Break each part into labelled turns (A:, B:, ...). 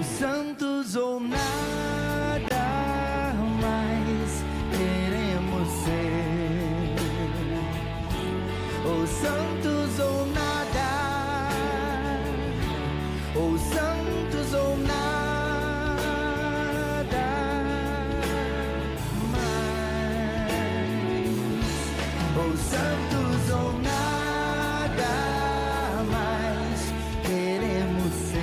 A: santos ou nada mais queremos ser, ou santos ou nada, ou santos ou nada mais, ou santos ou nada mais queremos ser.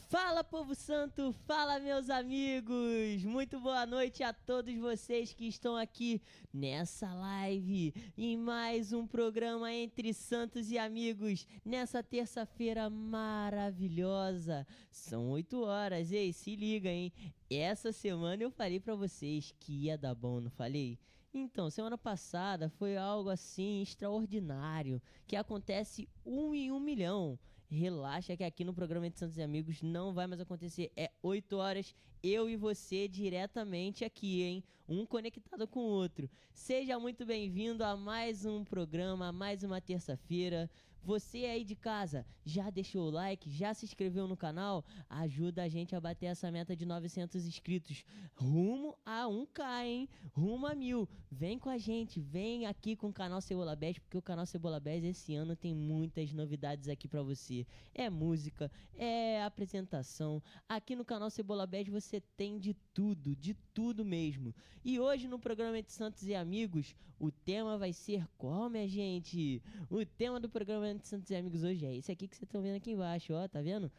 B: Fala, povo santo, fala, meus amigos, muito boa noite a todos vocês que estão aqui nessa live, em mais um programa Entre Santos e Amigos, nessa terça-feira maravilhosa. São 8 horas, ei, se liga, hein? Essa semana eu falei pra vocês que ia dar bom, não falei? Então, semana passada foi algo assim extraordinário, que acontece 1 em 1 milhão. Relaxa que aqui no programa Entre Santos e Amigos não vai mais acontecer. É 8 horas, eu e você diretamente aqui, hein? Um conectado com o outro. Seja muito bem-vindo a mais um programa, a mais uma terça-feira. Você aí de casa, já deixou o like, já se inscreveu no canal? Ajuda a gente a bater essa meta de 900 inscritos. Rumo a 1K, hein? Rumo a 1000. Vem com a gente, vem aqui com o canal Cebola Best, porque o canal Cebola Best esse ano tem muitas novidades aqui pra você. É música, é apresentação. Aqui no canal Cebola Best você tem de tudo mesmo. E hoje no programa Entre Santos e Amigos, o tema vai ser qual, minha gente? O tema do programa Entre Santos e Amigos hoje é esse aqui que vocês estão vendo aqui embaixo, ó, tá vendo?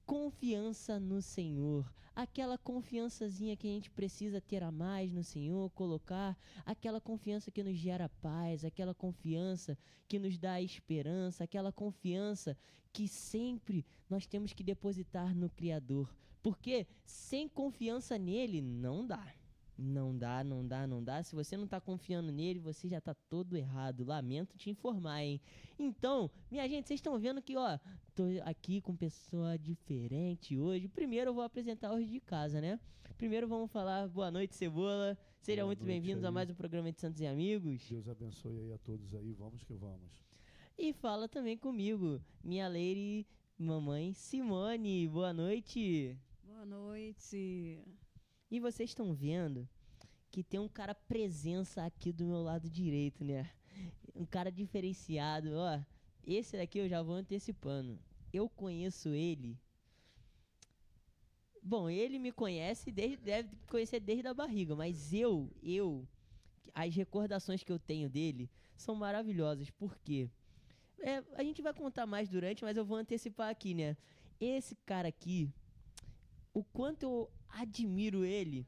B: Confiança no Senhor, aquela confiançazinha que a gente precisa ter a mais no Senhor, colocar aquela confiança que nos gera paz, aquela confiança que nos dá esperança, aquela confiança que sempre nós temos que depositar no Criador, porque sem confiança nele não dá. Não dá. Se você não tá confiando nele, você já tá todo errado. Lamento te informar, hein? Então, minha gente, vocês estão vendo que, ó, tô aqui com pessoa diferente hoje. Primeiro eu vou apresentar os de casa, né? Primeiro vamos falar boa noite, Cebola. Sejam muito bem-vindos a mais um programa de Santos e Amigos.
C: Deus abençoe aí a todos aí, vamos que vamos.
B: E fala também comigo, minha lady, mamãe Simone. Boa noite.
D: Boa noite.
B: E vocês estão vendo que tem um cara presença aqui do meu lado direito, né? Um cara diferenciado, ó. Esse daqui eu já vou antecipando. Eu conheço ele. Bom, ele me conhece, deve conhecer desde a barriga, mas as recordações que eu tenho dele são maravilhosas. Por quê? A gente vai contar mais durante, mas eu vou antecipar aqui, né? Esse cara aqui, o quanto eu admiro ele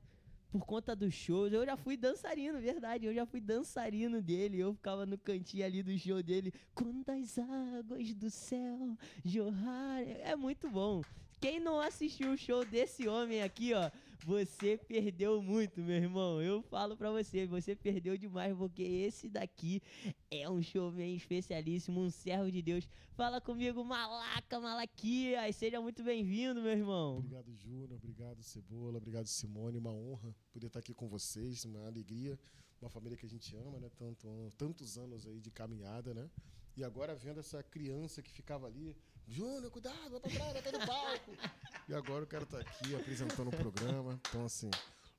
B: por conta dos shows. Eu já fui dançarino, verdade. Eu já fui dançarino dele. Eu ficava no cantinho ali do show dele. Quando as águas do céu jorrarem. É muito bom. Quem não assistiu o show desse homem aqui, ó, você perdeu muito, meu irmão. Eu falo pra você, você perdeu demais, porque esse daqui é um showman especialíssimo, um servo de Deus. Fala comigo, Malaquias. Seja muito bem-vindo, meu irmão.
C: Obrigado, Júnior. Obrigado, Cebola. Obrigado, Simone. Uma honra poder estar aqui com vocês, uma alegria. Uma família que a gente ama, né? Tantos anos aí de caminhada, né? E agora vendo essa criança que ficava ali, Júnior, cuidado, vai pra trás, vai cair no palco. E agora eu quero estar aqui apresentando o programa. Então, assim,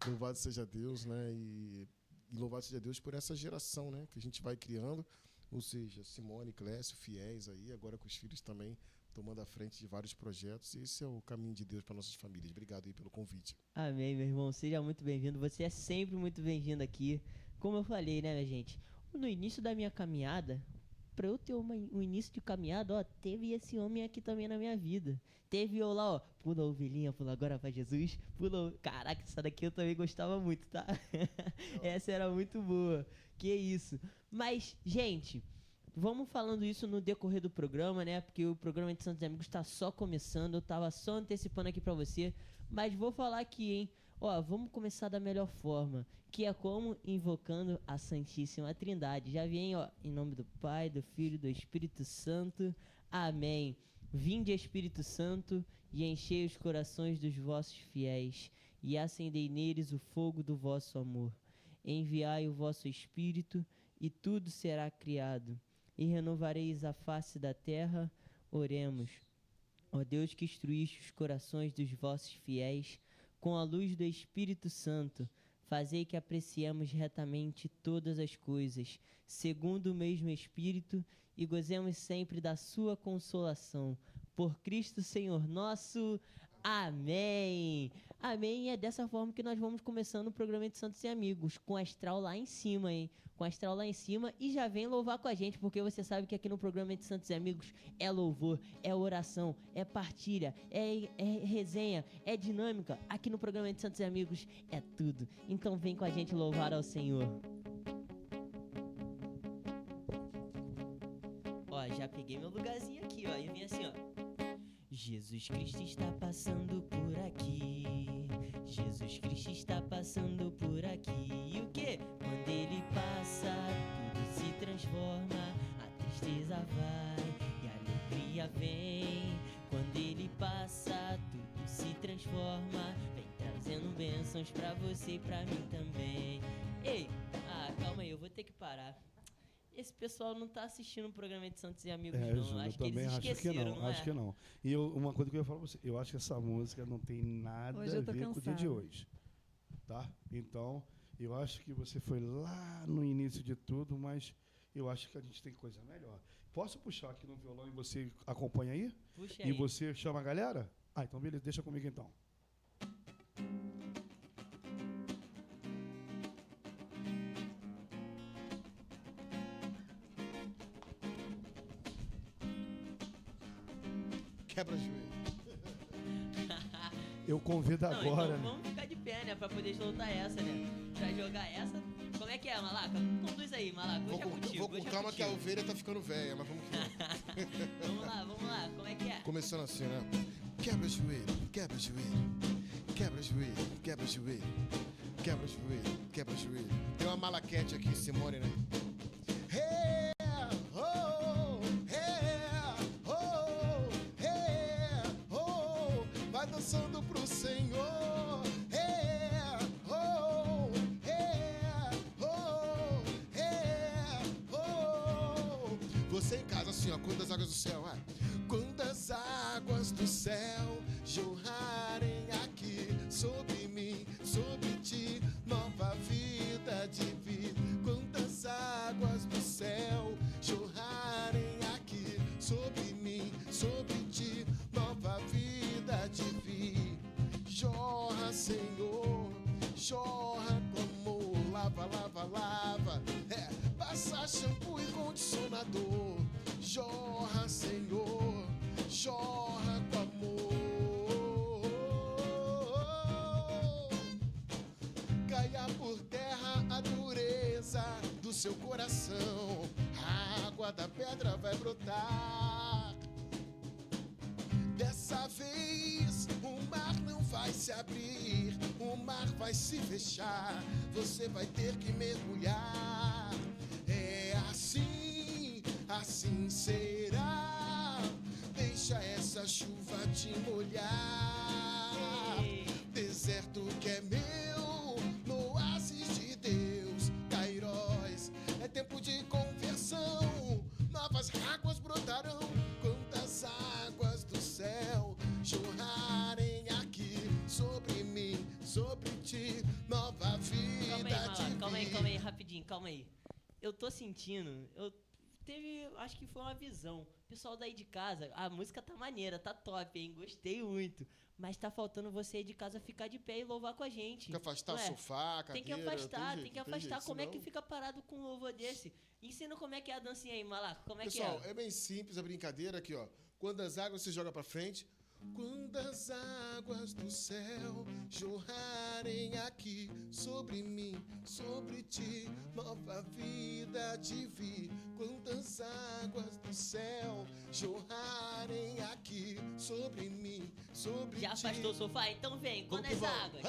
C: louvado seja Deus, né? E louvado seja Deus por essa geração, né? Que a gente vai criando. Ou seja, Simone, Clécio, fiéis aí, agora com os filhos também tomando a frente de vários projetos. E esse é o caminho de Deus para nossas famílias. Obrigado aí pelo convite.
B: Amém, meu irmão. Seja muito bem-vindo. Você é sempre muito bem-vindo aqui. Como eu falei, né, minha gente? No início da minha caminhada, pra eu ter um início de caminhada, ó, teve esse homem aqui também na minha vida. Teve eu lá, ó, pula ovelhinha, pula agora pra Jesus, pula... Caraca, essa daqui eu também gostava muito, tá? Essa era muito boa. Que isso. Mas, gente, vamos falando isso no decorrer do programa, né? Porque o programa Entre Santos e Amigos tá só começando, eu tava só antecipando aqui pra você. Mas vou falar aqui, hein? Ó, vamos começar da melhor forma, que é como invocando a Santíssima Trindade. Já vem, ó, em nome do Pai, do Filho e do Espírito Santo. Amém. Vinde, Espírito Santo, e enchei os corações dos vossos fiéis, e acendei neles o fogo do vosso amor. Enviai o vosso Espírito, e tudo será criado, e renovareis a face da terra. Oremos. Ó Deus que instruíste os corações dos vossos fiéis com a luz do Espírito Santo, fazei que apreciemos retamente todas as coisas, segundo o mesmo Espírito, e gozemos sempre da sua consolação. Por Cristo Senhor nosso. Amém. Amém. E é dessa forma que nós vamos começando o programa de Santos e Amigos, com a astral lá em cima, hein? Com a astral lá em cima, e já vem louvar com a gente, porque você sabe que aqui no programa de Santos e Amigos é louvor, é oração, é partilha, é resenha, é dinâmica. Aqui no programa de Santos e Amigos é tudo. Então vem com a gente louvar ao Senhor. Ó, já peguei meu lugarzinho aqui, ó, e vem assim, ó. Jesus Cristo está passando por aqui. Jesus Cristo está passando por aqui. E o quê? Quando ele passa, tudo se transforma. A tristeza vai e a alegria vem. Quando ele passa, tudo se transforma. Vem trazendo bênçãos pra você e pra mim também. Ei, calma aí, eu vou ter que parar. Esse pessoal não tá assistindo o programa de Santos e Amigos, não.
E: Júlio,
B: Acho que eles esqueceram, não é?
E: Acho que não. E uma coisa que eu ia falar pra você, eu acho que essa música não tem nada a ver com o dia de hoje. Tá? Então, eu acho que você foi lá no início de tudo, mas eu acho que a gente tem coisa melhor. Posso puxar aqui no violão e você acompanha aí?
B: Puxa
E: aí. E você chama a galera? Então beleza, deixa comigo então.
C: Quebra joelho.
E: Eu convido
B: não,
E: agora.
B: Então vamos ficar de pé, né? Pra poder soltar essa, né? Pra jogar essa. Como é que é, Malaca? Conduz aí, Malaca. Hoje é contigo.
C: Vou com calma que a ovelha tá ficando velha, mas vamos que
B: Vamos lá. Como é que é?
C: Começando assim, né? Quebra joelho, quebra joelho. Quebra joelho, quebra joelho. Quebra joelho, quebra joelho. Tem uma malaquete aqui, Simone, né? Vai dançando pro Senhor. Você em casa assim, ó, quando as águas do céu, quando as águas do céu jorrarem aqui sobre mim, sobre ti, nova vida de vir. Quantas águas do céu jorrarem aqui sobre mim, sobre ti, nova vida de vir. Jorra, Senhor, jorra com amor, lava, lava, lava. Passa shampoo e condicionador. Jorra, Senhor, jorra com amor. Caia por terra a dureza do seu coração. A água da pedra vai brotar. Dessa vez o mar não vai se abrir, o mar vai se fechar. Você vai ter que mergulhar. É assim, assim será. Deixa essa chuva te molhar. Deserto que é meu, no oásis de Deus, Cairóis. É tempo de conversão, novas águas brotarão. Quantas águas do céu jorrarem aqui sobre mim, sobre ti, nova vida de vir.
B: Calma aí, rapidinho, calma aí. Eu tô sentindo, acho que foi uma visão. Pessoal daí de casa, a música tá maneira, tá top, hein? Gostei muito. Mas tá faltando você aí de casa ficar de pé e louvar com a gente.
C: Tem que afastar o sofá, a cadeira.
B: Tem que afastar. Como
C: senão...
B: é que fica parado com um louvor desse? Ensina como é que é a dancinha aí, Malaco. Como é
C: Pessoal,
B: que é?
C: É bem simples a brincadeira aqui, ó. Quando as águas se joga pra frente. Quando as águas do céu jorrarem aqui sobre mim, sobre ti, nova vida de vir. Quantas águas do céu jorrarem aqui sobre mim, sobre
B: Já
C: ti.
B: Já afastou o sofá? Então vem, quantas águas?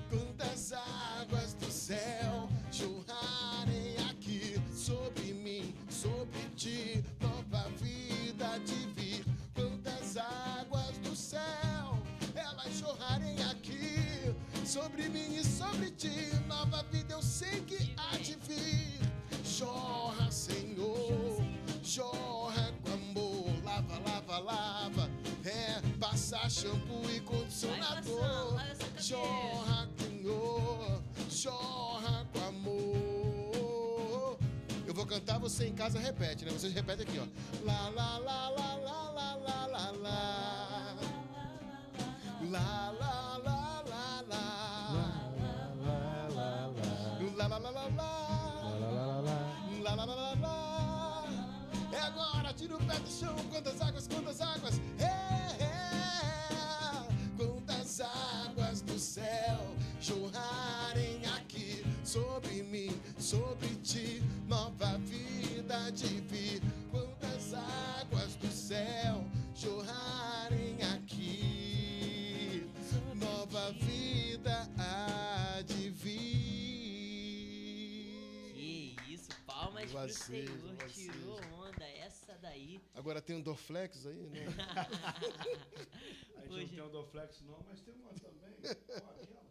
C: Quantas águas do céu jorrarem aqui sobre mim, sobre ti, nova vida de vir. Quantas águas do céu, elas jorrarem aqui sobre mim e sobre ti, nova vida eu sei que há de vir. Jorra, Senhor, jorra com amor, lava, lava. lava. É passar shampoo e condicionador. Chorra, Senhor, chorra com amor. Eu vou cantar, você em casa repete, né? Vocês repetem aqui, ó. Lá, lá, lá, lá, lá, lá, lá, lá, lá. Lá, lá, lá, lá, lá. Lá, lá, lá, lá, lá. Lá, lá, lá, lá, lá. É agora, tira o pé do chão. Quantas águas, quantas águas. Quantas águas do céu jorrarem aqui sobre mim, sobre ti, nova vida de vir. Quantas águas do céu jorrarem aqui, nova vida há de vir.
B: Que isso, palmas pro
C: Vocês,
B: Senhor,
C: vocês.
B: tirou onda, essa daí.
C: Agora tem um Dorflex aí, né?
E: A gente
B: Hoje.
E: não tem o Dorflex não, mas tem uma também. Ó, aquela.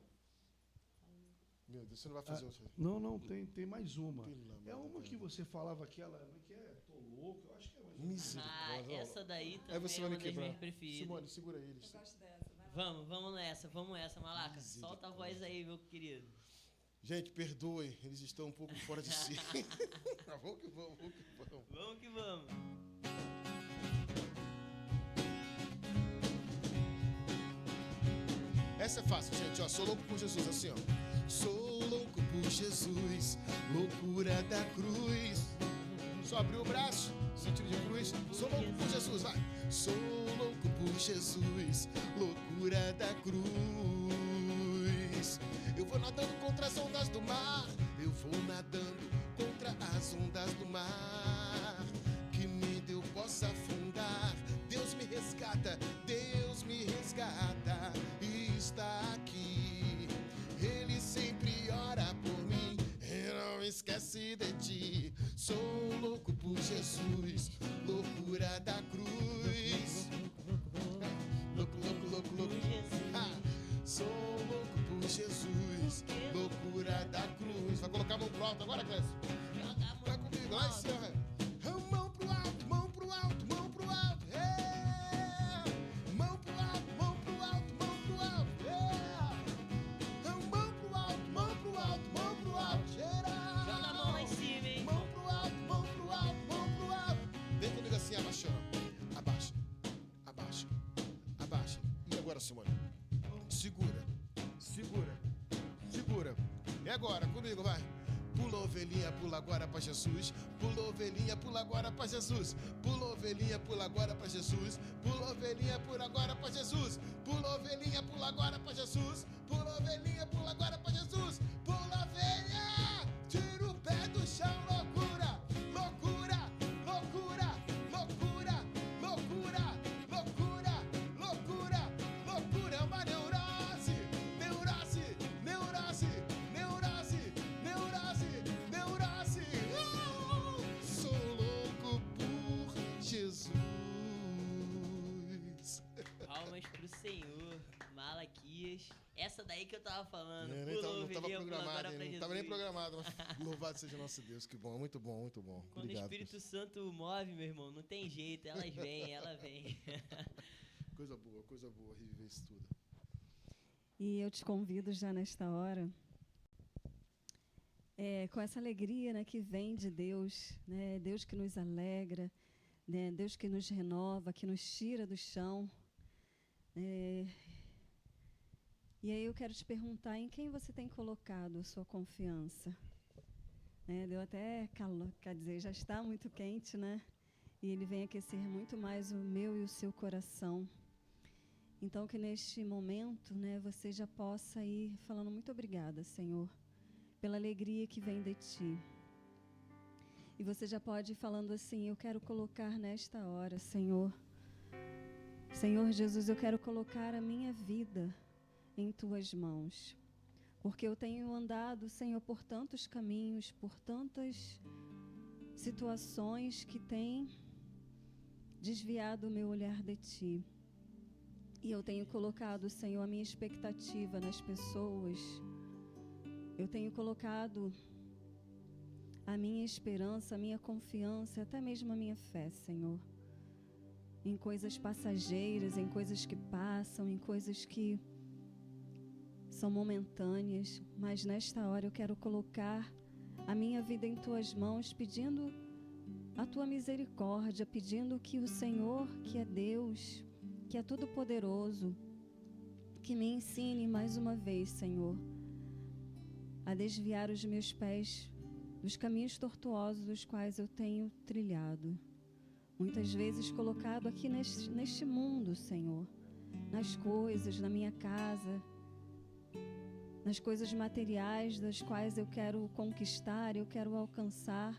C: Meu Deus, você não vai fazer outra.
E: Não, tem mais uma.
C: Pelo amor
E: É uma
C: de
E: que
C: Deus.
E: você falava aquela, que é, tô louco, eu acho que é mais uma.
C: Misericórdia.
B: Essa daí
C: Aí
B: também
C: você
B: é
C: vai
B: uma
C: me
B: das
C: quebrar.
B: minhas preferidas.
C: Simone, segura eles.
D: Gosto dessa. Vai lá.
B: Vamos nessa, Malaca. Solta a voz aí, meu querido.
C: Gente, perdoem, eles estão um pouco fora de si. Vamos que vamos, vamos que vamos.
B: Vamos que vamos.
C: Essa é fácil, gente, ó. Sou louco por Jesus, assim, ó. Sou louco por Jesus, loucura da cruz. Só abrir o braço, sentido de cruz. Sou louco por Jesus, vai. Sou louco por Jesus, loucura da cruz. Eu vou nadando contra as ondas do mar. Eu vou nadando contra as ondas do mar. Que medo eu possa afundar. Deus me resgata, Deus me resgata. E está aqui. Ele sempre ora por mim. E não esquece de ti. Sou louco por Jesus, loucura da cruz. Louco, louco, louco, louco. Ah, sou louco por Jesus, loucura da cruz. Vai colocar a mão pro alto agora, Clécio? Vai comigo, lá em cima. Mão pro alto, mão pro alto, mão pro alto. É. Mão pro alto, mão pro alto, mão pro alto. É. Mão pro alto, mão pro alto, mão pro alto. Geral.
B: Joga a mão lá em cima, hein?
C: Mão pro alto, mão pro alto, mão pro alto. Vem comigo assim, abaixando. Abaixa, abaixa, abaixa. E agora, Simone? Segura, segura, segura. E agora, comigo, vai. Pula ovelhinha, pula agora pra Jesus. Pula ovelhinha, pula agora pra Jesus. Pula ovelhinha, pula agora pra Jesus. Pula ovelhinha, pula agora pra Jesus. Pula ovelhinha, pula agora pra Jesus. Pula ovelhinha, pula agora pra Jesus. Pula ovelha, tira o pé do chão, loucura, loucura, loucura, loucura, loucura, loucura, loucura, loucura. É uma neurose, neurose, neurose, neurose, neurose, neurose. Sou louco por Jesus.
B: Palmas pro Senhor, Malaquias. Essa daí que eu tava falando.
C: Nem
B: Pula
C: tava, não tava
B: ovelhinha, pula
C: programado,
B: agora
C: hein?
B: pra
C: Não tava nem
B: Jesus.
C: programado. Mas louvado seja nosso Deus, que bom, muito bom, muito bom.
B: Quando
C: Obrigado.
B: o Espírito Santo move, meu irmão, não tem jeito, elas vêm, ela vem.
C: Coisa boa, reviver isso tudo.
D: E eu te convido já nesta hora, com essa alegria, né, que vem de Deus, né, Deus que nos alegra, né, Deus que nos renova, que nos tira do chão. E aí eu quero te perguntar, em quem você tem colocado a sua confiança? Deu até calor, quer dizer, já está muito quente, né? E ele vem aquecer muito mais o meu e o seu coração. Então, que neste momento, né, você já possa ir falando muito obrigada, Senhor, pela alegria que vem de Ti. E você já pode ir falando assim, eu quero colocar nesta hora, Senhor, Senhor Jesus, eu quero colocar a minha vida em Tuas mãos. Porque eu tenho andado, Senhor, por tantos caminhos, por tantas situações que têm desviado o meu olhar de Ti. E eu tenho colocado, Senhor, a minha expectativa nas pessoas. Eu tenho colocado a minha esperança, a minha confiança, até mesmo a minha fé, Senhor, em coisas passageiras, em coisas que passam, em coisas que são momentâneas, mas nesta hora eu quero colocar a minha vida em tuas mãos, pedindo a tua misericórdia, pedindo que o Senhor, que é Deus, que é todo-poderoso, que me ensine mais uma vez, Senhor, a desviar os meus pés dos caminhos tortuosos dos quais eu tenho trilhado. Muitas vezes colocado aqui neste mundo, Senhor, nas coisas, na minha casa, nas coisas materiais das quais eu quero conquistar, eu quero alcançar.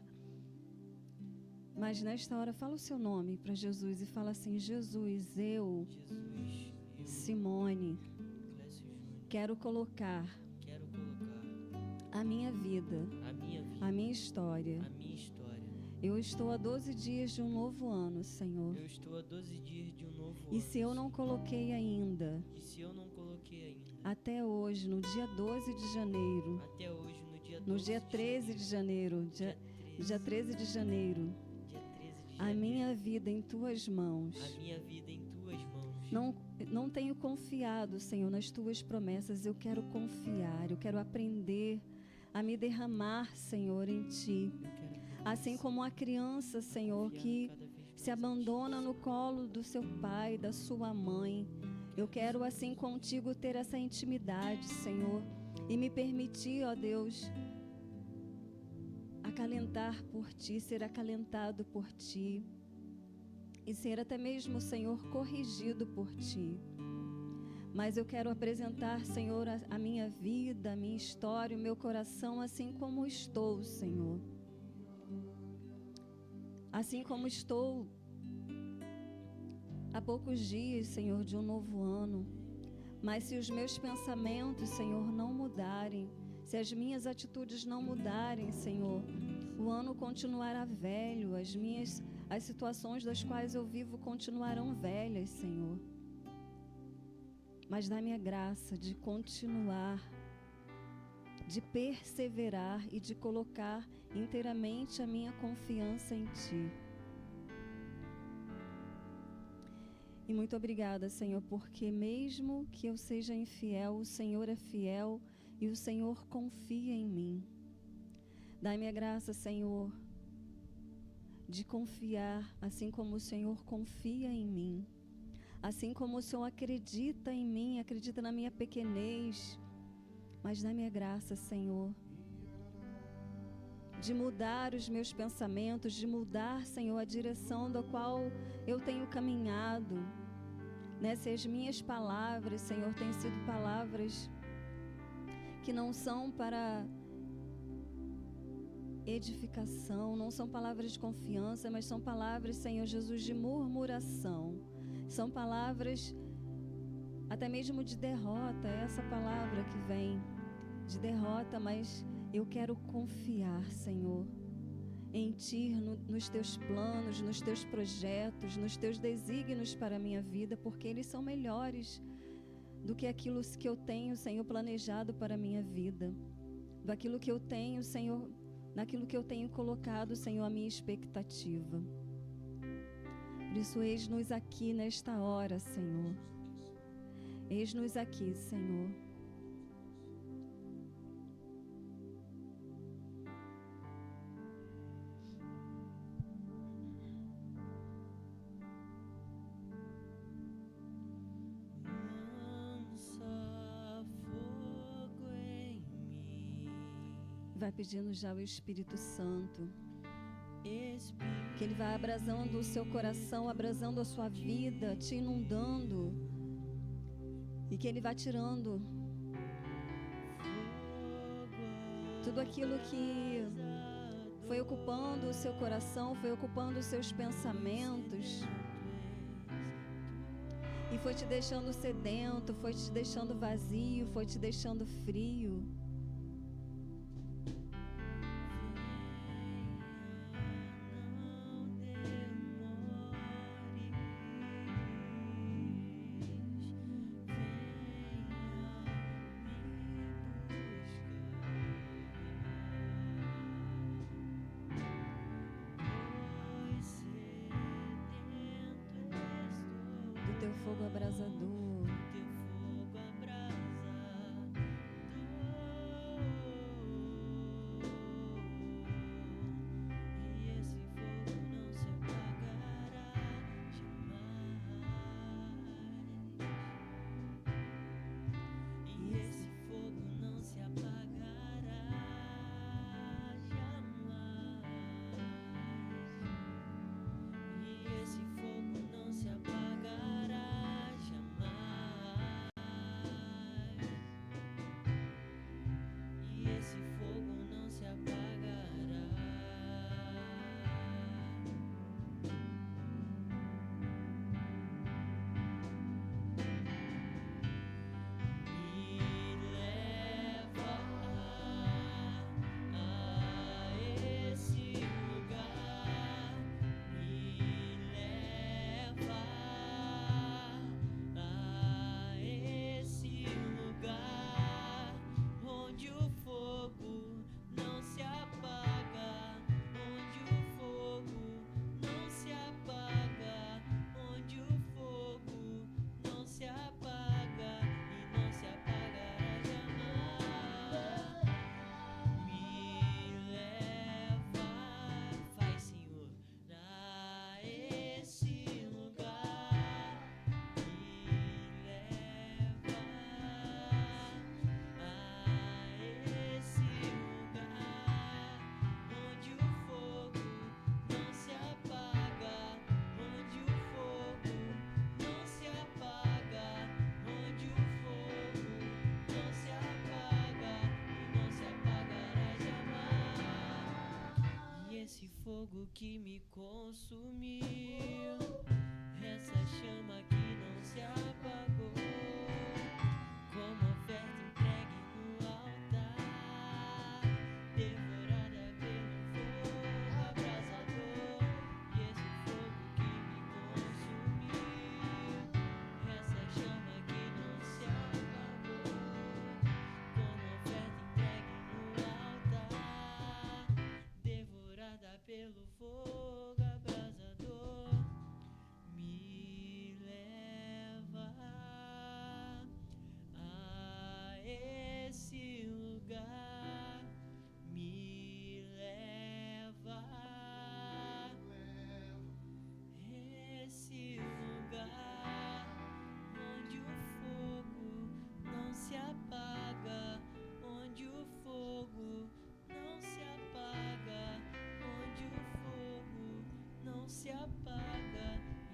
D: Mas nesta hora, fala o seu nome para Jesus e fala assim: Jesus, eu, Simone, quero colocar a minha vida, a minha história. Eu estou a 12 dias de um novo ano, Senhor.
B: Eu estou a 12 dias de um novo ano.
D: E se eu não coloquei ainda, até hoje, no dia 12 de janeiro, no dia 13 de janeiro, dia 13 de janeiro, a minha vida em tuas mãos. Não tenho confiado, Senhor, nas tuas promessas. Eu quero confiar, eu quero aprender a me derramar, Senhor, em ti. Assim como a criança, Senhor, que se abandona no colo do seu pai, da sua mãe. Eu quero, assim contigo, ter essa intimidade, Senhor, e me permitir, ó Deus, acalentar por ti, ser acalentado por ti, e ser até mesmo, Senhor, corrigido por ti. Mas eu quero apresentar, Senhor, a minha vida, a minha história, o meu coração, assim como estou, Senhor. Assim como estou há poucos dias, Senhor, de um novo ano. Mas se os meus pensamentos, Senhor, não mudarem, se as minhas atitudes não mudarem, Senhor, o ano continuará velho, as situações das quais eu vivo continuarão velhas, Senhor. Mas dá-me a graça de continuar, de perseverar e de colocar inteiramente a minha confiança em ti. E muito obrigada, Senhor, porque mesmo que eu seja infiel, o Senhor é fiel e o Senhor confia em mim. Dai-me a graça, Senhor, de confiar assim como o Senhor confia em mim. Assim como o Senhor acredita em mim, acredita na minha pequenez. Mas dai-me a graça, Senhor, de mudar os meus pensamentos, de mudar, Senhor, a direção da qual eu tenho caminhado. Se as minhas palavras, Senhor, têm sido palavras que não são para edificação, não são palavras de confiança, mas são palavras, Senhor Jesus, de murmuração. São palavras até mesmo de derrota, é essa palavra que vem de derrota, mas eu quero confiar, Senhor, em Ti, nos Teus planos, nos Teus projetos, nos Teus desígnios para a minha vida, porque eles são melhores do que aquilo que eu tenho, Senhor, planejado para a minha vida, daquilo que eu tenho, Senhor, naquilo que eu tenho colocado, Senhor, a minha expectativa. Por isso, eis-nos aqui nesta hora, Senhor. Eis-nos aqui, Senhor. Vai pedindo já o Espírito Santo, que Ele vai abrasando o seu coração, abrasando a sua vida, te inundando, e que Ele vai tirando tudo aquilo que foi ocupando o seu coração, foi ocupando os seus pensamentos, e foi te deixando sedento, foi te deixando vazio, foi te deixando frio. fogo abrasador.
B: Teu fogo abrasador. E esse fogo não se apagará jamais. E esse fogo não se apagará jamais. E esse fogo não se apagará jamais. E esse fogo não se apagará. Me leva a esse lugar. Me leva a esse lugar onde o fogo não se apaga, onde o fogo não se apaga, onde o fogo não se apaga e não se apagará jamais. Me leva, faz, Senhor, a esse lugar. Me leva a esse lugar onde o fogo não se apaga, onde o fogo não se apaga, onde o fogo não se apaga e não se apagará jamais. E esse fogo que me consumiu, essa chama que não se apagou, como oferta entregue no altar, devorada pelo fogo abrasador. E esse fogo que me consumiu, essa chama que não se apagou, como oferta entregue no altar, devorada pelo fogo abrasador. Me leva a esse lugar. Me leva a esse lugar onde o fogo não se apaga, onde o fogo não se apaga, onde o fogo não se apaga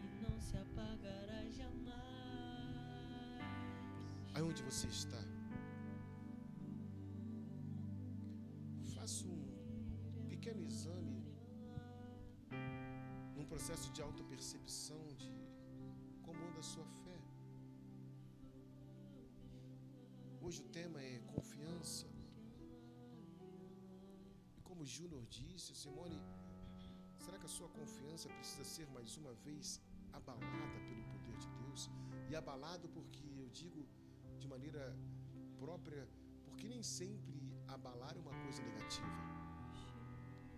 B: e não se apagará jamais.
C: Aí onde você está, faça um pequeno exame, num processo de autopercepção de como anda a sua fé. Hoje o tema é confiança. E como o Júnior disse, Simone, será que a sua confiança precisa ser mais uma vez abalada pelo poder de Deus? E abalado porque eu digo de maneira própria, porque nem sempre abalar é uma coisa negativa.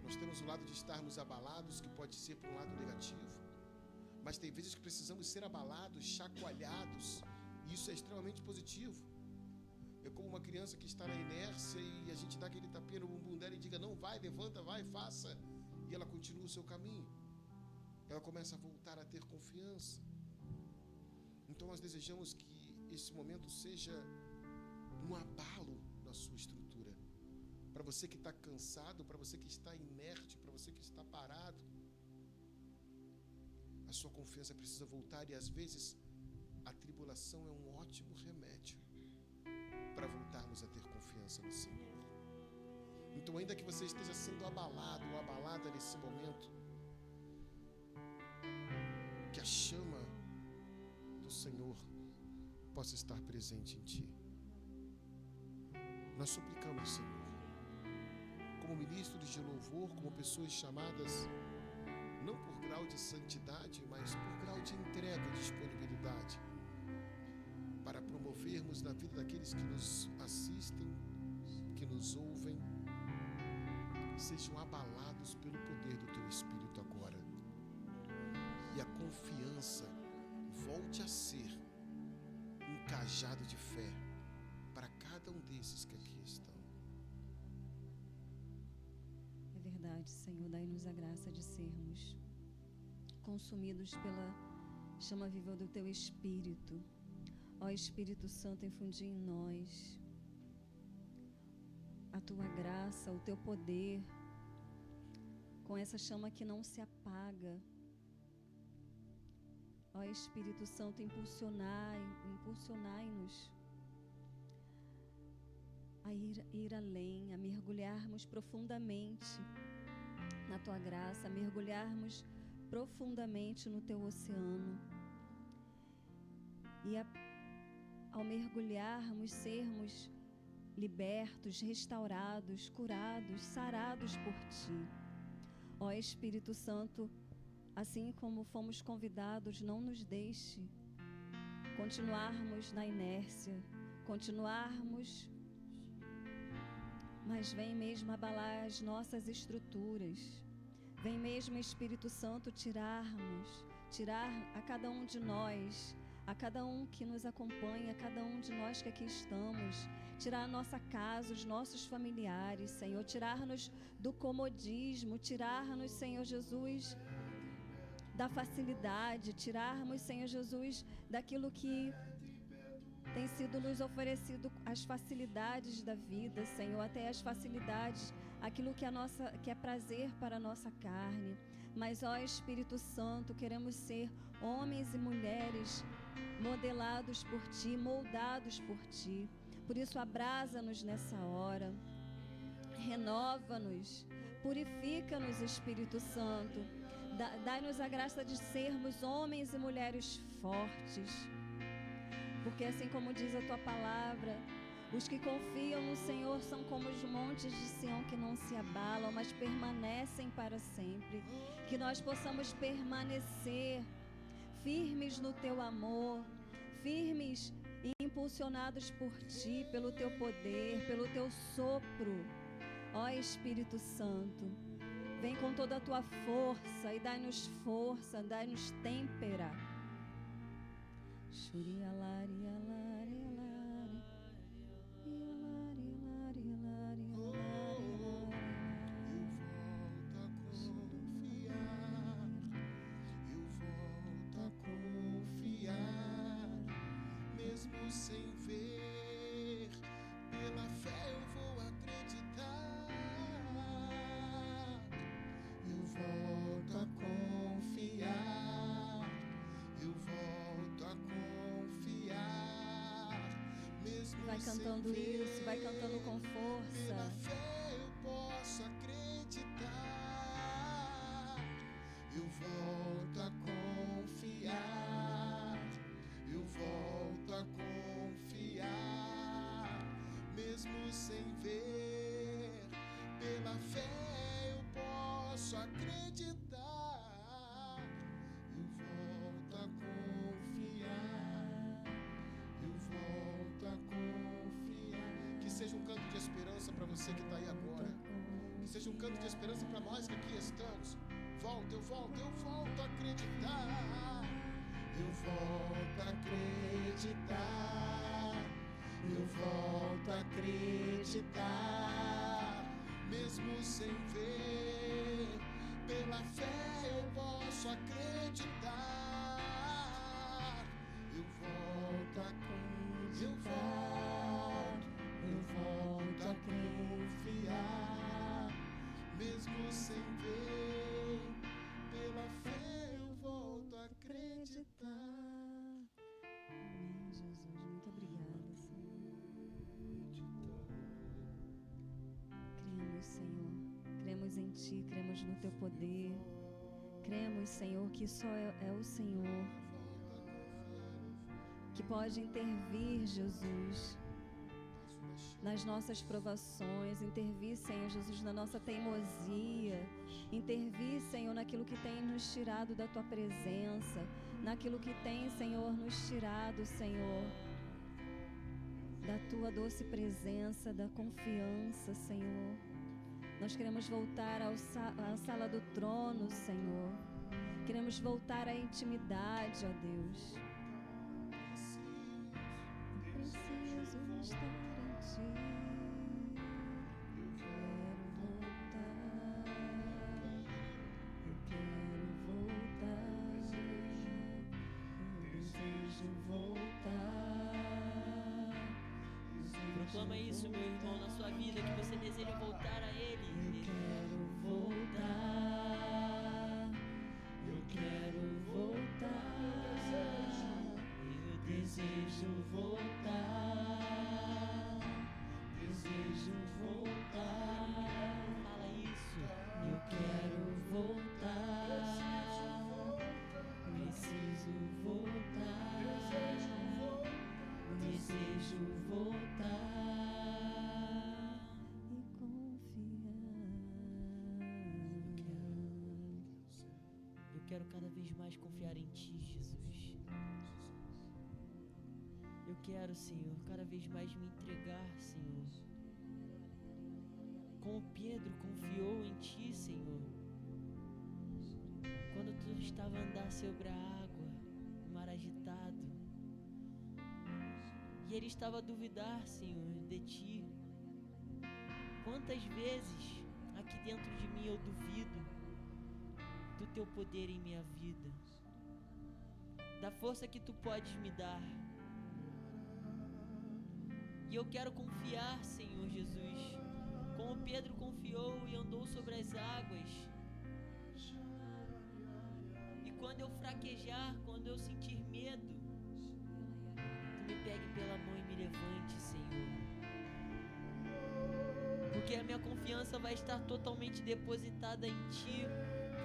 C: Nós temos o lado de estarmos abalados, que pode ser por um lado negativo, mas tem vezes que precisamos ser abalados, chacoalhados, e isso é extremamente positivo. É como uma criança que está na inércia e a gente dá aquele tapinha no bumbum dela e diga: não, vai, levanta, vai, faça, e ela continua o seu caminho. Ela começa a voltar a ter confiança. Então nós desejamos que esse momento seja um abalo na sua estrutura. Para você que está cansado, para você que está inerte, para você que está parado, a sua confiança precisa voltar, e às vezes a tribulação é um ótimo remédio para voltarmos a ter confiança no Senhor. Então, ainda que você esteja sendo abalado ou abalada nesse momento, que a chama do Senhor possa estar presente em ti. Nós suplicamos, Senhor, como ministros de louvor, como pessoas chamadas não por grau de santidade, mas por grau de entrega e disponibilidade, para promovermos na vida daqueles que nos assistem, que nos ouvem, sejam abalados pelo poder do Teu Espírito agora. E a confiança volte a ser um cajado de fé para cada um desses que aqui estão.
D: É verdade, Senhor, dai-nos a graça de sermos consumidos pela chama viva do Teu Espírito. Ó Espírito Santo, infundir em nós a Tua graça, o Teu poder, com essa chama que não se apaga. Ó Espírito Santo, impulsionai-nos a ir além, a mergulharmos profundamente na Tua graça, a mergulharmos profundamente no Teu oceano. E ao mergulharmos, sermos libertos, restaurados, curados, sarados por Ti. Ó Espírito Santo, assim como fomos convidados, não nos deixe continuarmos na inércia, mas vem mesmo abalar as nossas estruturas. Vem mesmo, Espírito Santo, tirar a cada um de nós, a cada um que nos acompanha, a cada um de nós que aqui estamos, tirar a nossa casa, os nossos familiares, Senhor, tirar-nos do comodismo, tirar-nos, Senhor Jesus, da facilidade, tirarmos, Senhor Jesus, daquilo que tem sido nos oferecido, as facilidades da vida, Senhor, até as facilidades, aquilo que é prazer para a nossa carne. Mas, ó Espírito Santo, queremos ser homens e mulheres modelados por Ti, moldados por Ti. Por isso, abrasa-nos nessa hora, renova-nos, purifica-nos, Espírito Santo. Dai-nos a graça de sermos homens e mulheres fortes. Porque assim como diz a Tua palavra, os que confiam no Senhor são como os montes de Sião que não se abalam, mas permanecem para sempre. Que nós possamos permanecer firmes no Teu amor, firmes e impulsionados por Ti, pelo Teu poder, pelo Teu sopro. Ó Espírito Santo, vem com toda a Tua força e dai-nos força, dai-nos têmpera.
C: Mesmo sem ver, pela fé eu vou acreditar. Eu volto a confiar, eu volto a confiar. Mesmo
D: vai cantando
C: sem ver,
D: isso, vai cantando com força.
C: Pela fé eu posso acreditar. Eu volto a confiar, eu volto a confiar, mesmo sem ver. Pela fé eu posso acreditar. Eu volto a confiar, eu volto a confiar. Que seja um canto de esperança para você que está aí agora. Que seja um canto de esperança para nós que aqui estamos. Eu volto a acreditar. Eu volto a acreditar. Eu volto a acreditar. Mesmo sem ver, pela fé eu posso acreditar. Eu volto a acreditar. Eu volto a confiar. Mesmo sem ver, pela fé eu volto a acreditar.
D: Amém, Jesus. Muito obrigada, Senhor. Cremos, Senhor. Cremos em Ti, cremos no Teu poder. Cremos, Senhor, que só é o Senhor que pode intervir, Jesus, nas nossas provações, intervir, Senhor Jesus, na nossa teimosia, intervir, Senhor, naquilo que tem nos tirado da Tua presença, naquilo que tem, Senhor, nos tirado, Senhor, da Tua doce presença, da confiança, Senhor. Nós queremos voltar à sala do trono, Senhor. Queremos voltar à intimidade, ó Deus.
B: Proclama isso, meu irmão, na sua vida, que você deseja voltar a Ele.
D: Eu quero voltar. Eu quero voltar. Eu desejo voltar. Desejo voltar.
B: Fala isso.
D: Eu quero voltar. Preciso voltar. Desejo voltar e confiar.
B: Eu quero cada vez mais confiar em Ti, Jesus. Eu quero, Senhor, cada vez mais me entregar, Senhor. Como Pedro confiou em Ti, Senhor. Quando Tu estava a andar sobre a água, o mar agitado. E ele estava a duvidar, Senhor, de Ti. Quantas vezes aqui dentro de mim eu duvido do Teu poder em minha vida, da força que Tu podes me dar. E eu quero confiar, Senhor Jesus, como Pedro confiou e andou sobre as águas. E quando eu fraquejar, quando eu sentir medo, Tu me pegue pela mão e me levante, Senhor. Porque a minha confiança vai estar totalmente depositada em Ti.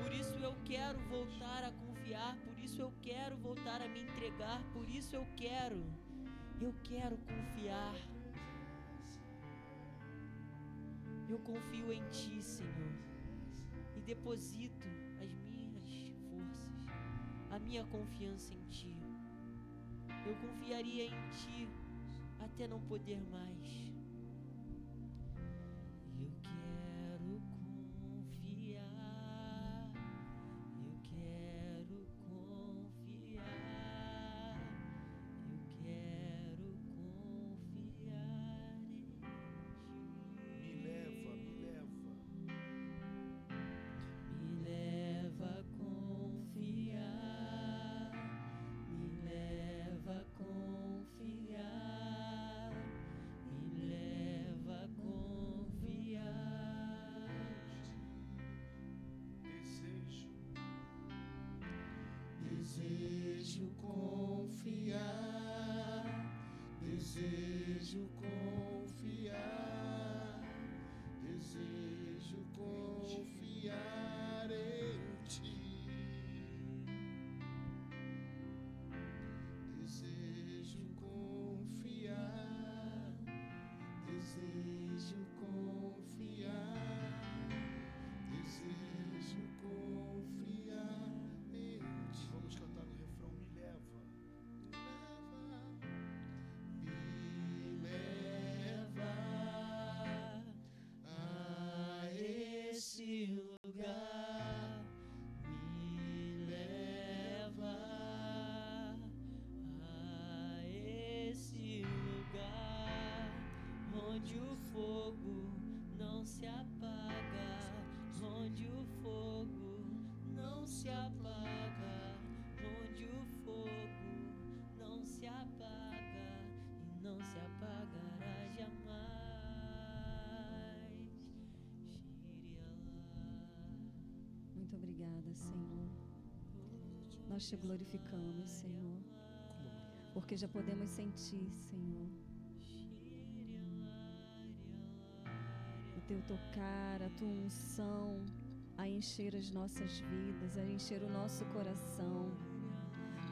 B: Por isso eu quero voltar a confiar, por isso eu quero voltar a me entregar, por isso eu quero confiar. Eu confio em Ti, Senhor, e deposito as minhas forças, a minha confiança em Ti. Eu confiaria em Ti até não poder mais. Eu quero confiar, eu quero confiar, eu quero confiar em Ti.
E: Me leva, me leva.
B: Me leva a confiar, me leva a confiar, me leva a confiar.
C: Desejo confiar, desejo confiar, desejo confiar em Ti. Desejo confiar, desejo confiar, desejo confiar em Ti.
E: Vamos cantar no refrão, me leva.
C: Me leva a esse lugar, me leva a esse lugar onde o fogo não se apaga, onde o fogo não se apaga, onde o fogo não se apaga e não se apagará jamais.
D: Muito obrigada, Senhor. Nós te glorificamos, Senhor, porque já podemos sentir, Senhor, o Teu tocar, a Tua unção a encher as nossas vidas, a encher o nosso coração.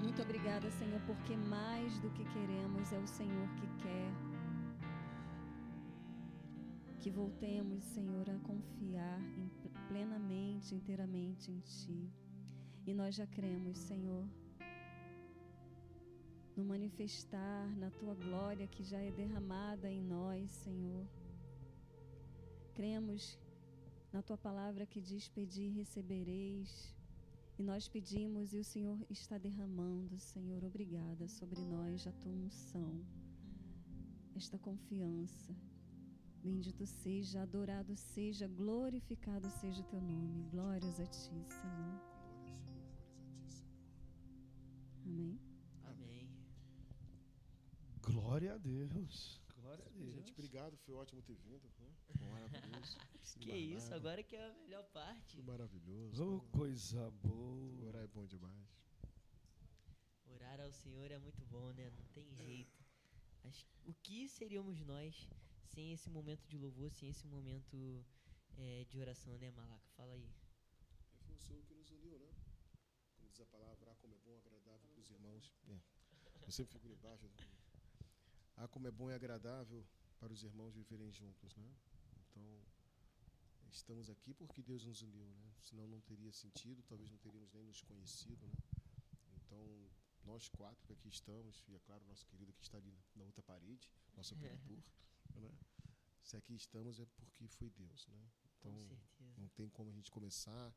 D: Muito obrigada, Senhor, porque mais do que queremos é o Senhor que quer. Que voltemos, Senhor, a confiar plenamente, inteiramente em Ti. E nós já cremos, Senhor, no manifestar, na Tua glória que já é derramada em nós, Senhor. Cremos na Tua palavra que diz: pedi e recebereis. E nós pedimos e o Senhor está derramando, Senhor. Obrigada sobre nós a Tua unção, esta confiança. Bendito seja, adorado seja, glorificado seja o Teu nome. Glórias a Ti, Senhor. Amém.
B: Amém.
E: Glória a Deus. Glória a Deus.
C: Gente, obrigado, foi ótimo ter vindo. Né? Maravilhoso.
B: Que isso, agora que é a melhor parte.
C: Maravilhoso.
E: Oh, coisa boa.
C: Orar é bom demais.
B: Orar ao Senhor é muito bom, né? Não tem jeito. O que seríamos nós sem esse momento de louvor, sem esse momento de oração, né, Malaca? Fala aí.
C: Foi o Senhor que nos uniu, né? Como diz a palavra, como é bom e agradável para os irmãos. Eu sempre fico embaixo. Como é bom e agradável para os irmãos viverem juntos, né? Então, estamos aqui porque Deus nos uniu, né? Senão não teria sentido, talvez não teríamos nem nos conhecido, né? Então, nós quatro que aqui estamos, e é claro, nosso querido que está ali na outra parede, nosso operador, né? Se aqui estamos é porque foi Deus, né? Então,
B: com certeza.
C: Não tem como a gente começar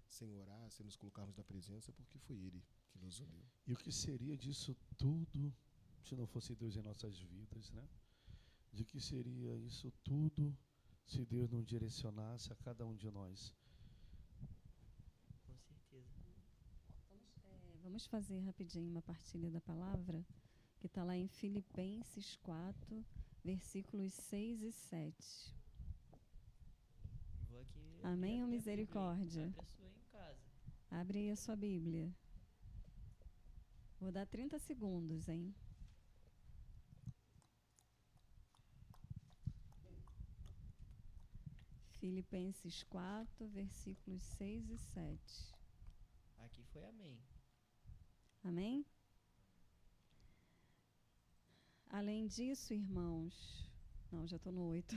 C: sem orar, sem nos colocarmos na presença, porque foi Ele que nos uniu.
E: E o que seria disso tudo se não fosse Deus em nossas vidas, né? De que seria isso tudo se Deus não direcionasse a cada um de nós?
B: Com certeza.
D: Vamos fazer rapidinho uma partilha da palavra, que está lá em Filipenses 4, versículos 6 e 7.
B: Vou aqui,
D: Amém ou misericórdia?
B: Abre a sua em casa.
D: Abre aí a sua Bíblia. Vou dar 30 segundos, hein? Filipenses 4, versículos 6 e 7.
B: Aqui foi amém.
D: Amém? Além disso, irmãos, já estou no 8.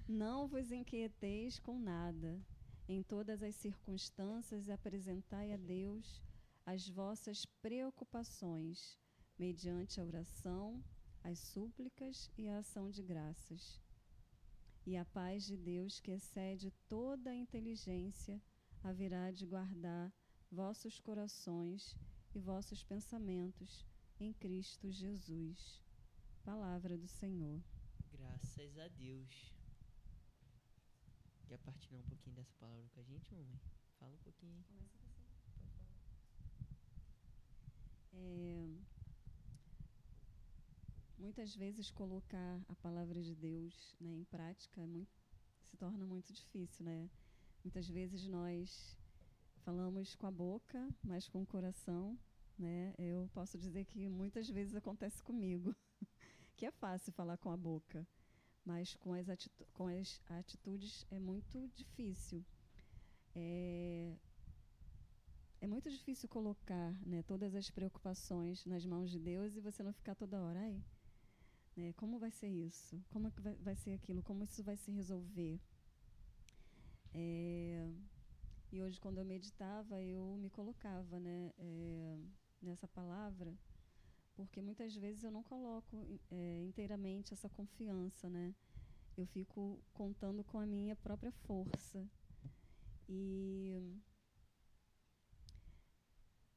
D: Não vos inquieteis com nada. Em todas as circunstâncias apresentai a Deus as vossas preocupações, mediante a oração, as súplicas e a ação de graças. E a paz de Deus, que excede toda a inteligência, haverá de guardar vossos corações e vossos pensamentos em Cristo Jesus. Palavra do Senhor.
B: Graças a Deus. Quer partilhar um pouquinho dessa palavra com a gente, mamãe? Fala um pouquinho.
D: Começa você.
B: Pode falar.
D: Muitas vezes colocar a palavra de Deus, né, em prática se torna muito difícil, né? Muitas vezes nós falamos com a boca, mas com o coração, né? Eu posso dizer que muitas vezes acontece comigo, que é fácil falar com a boca, mas com as atitudes é muito difícil. É muito difícil colocar, né, todas as preocupações nas mãos de Deus e você não ficar toda hora, né, como vai ser isso? Como é que vai ser aquilo? Como isso vai se resolver? E hoje, quando eu meditava, eu me colocava, né, nessa palavra, porque muitas vezes eu não coloco inteiramente essa confiança, né? Eu fico contando com a minha própria força. E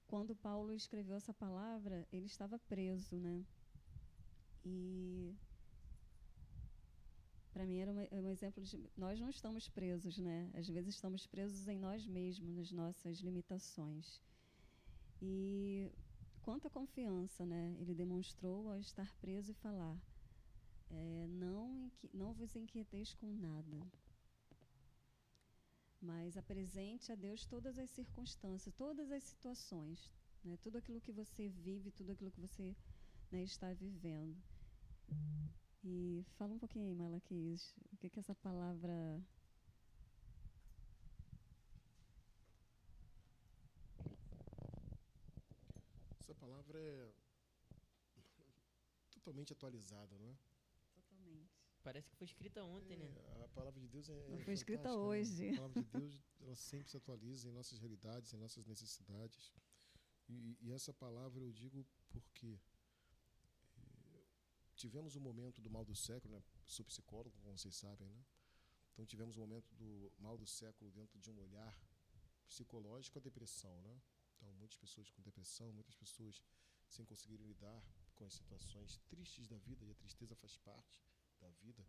D: quando Paulo escreveu essa palavra, ele estava preso, né? E para mim era um exemplo de nós não estamos presos, né? Às vezes estamos presos em nós mesmos, nas nossas limitações. E quanta confiança, né? Ele demonstrou ao estar preso e falar: não vos inquieteis com nada, mas apresente a Deus todas as circunstâncias, todas as situações, né? Tudo aquilo que você vive, tudo aquilo que você, né, está vivendo. E fala um pouquinho aí, Malaquias, o que essa palavra...
C: Essa palavra é totalmente atualizada, não é?
D: Totalmente.
B: Parece que foi escrita ontem, né?
C: A palavra de Deus é
D: Não foi escrita
C: fantástica,
D: hoje.
C: Né? A palavra de Deus, ela sempre se atualiza em nossas realidades, em nossas necessidades. E essa palavra eu digo porque tivemos um momento do mal do século, né? Sou psicólogo, como vocês sabem, né? Então tivemos um momento do mal do século dentro de um olhar psicológico, a depressão, né? Então muitas pessoas com depressão, muitas pessoas sem conseguir lidar com as situações tristes da vida, e a tristeza faz parte da vida,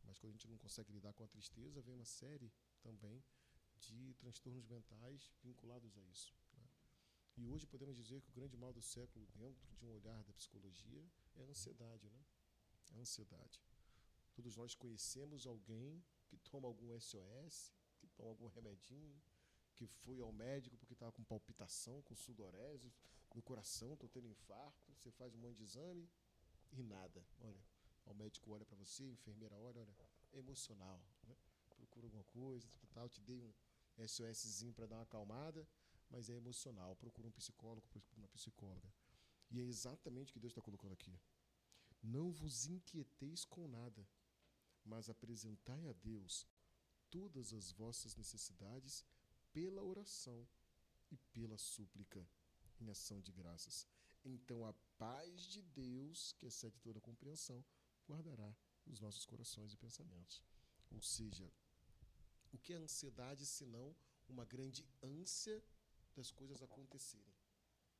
C: mas quando a gente não consegue lidar com a tristeza, vem uma série também de transtornos mentais vinculados a isso, né? E hoje podemos dizer que o grande mal do século, dentro de um olhar da psicologia, é a ansiedade, né? A ansiedade. Todos nós conhecemos alguém que toma algum SOS, que toma algum remedinho, que foi ao médico porque estava com palpitação, com sudorese no coração, estou tendo infarto. Você faz um monte de exame e nada. Olha, o médico olha para você, a enfermeira olha, é emocional, né? Procura alguma coisa, tal, te dei um SOSzinho para dar uma acalmada, mas é emocional. Procura um psicólogo, procura uma psicóloga. E é exatamente o que Deus está colocando aqui. Não vos inquieteis com nada, mas apresentai a Deus todas as vossas necessidades pela oração e pela súplica, em ação de graças. Então a paz de Deus, que excede toda compreensão, guardará os nossos corações e pensamentos. Ou seja, o que é ansiedade senão uma grande ânsia das coisas acontecerem?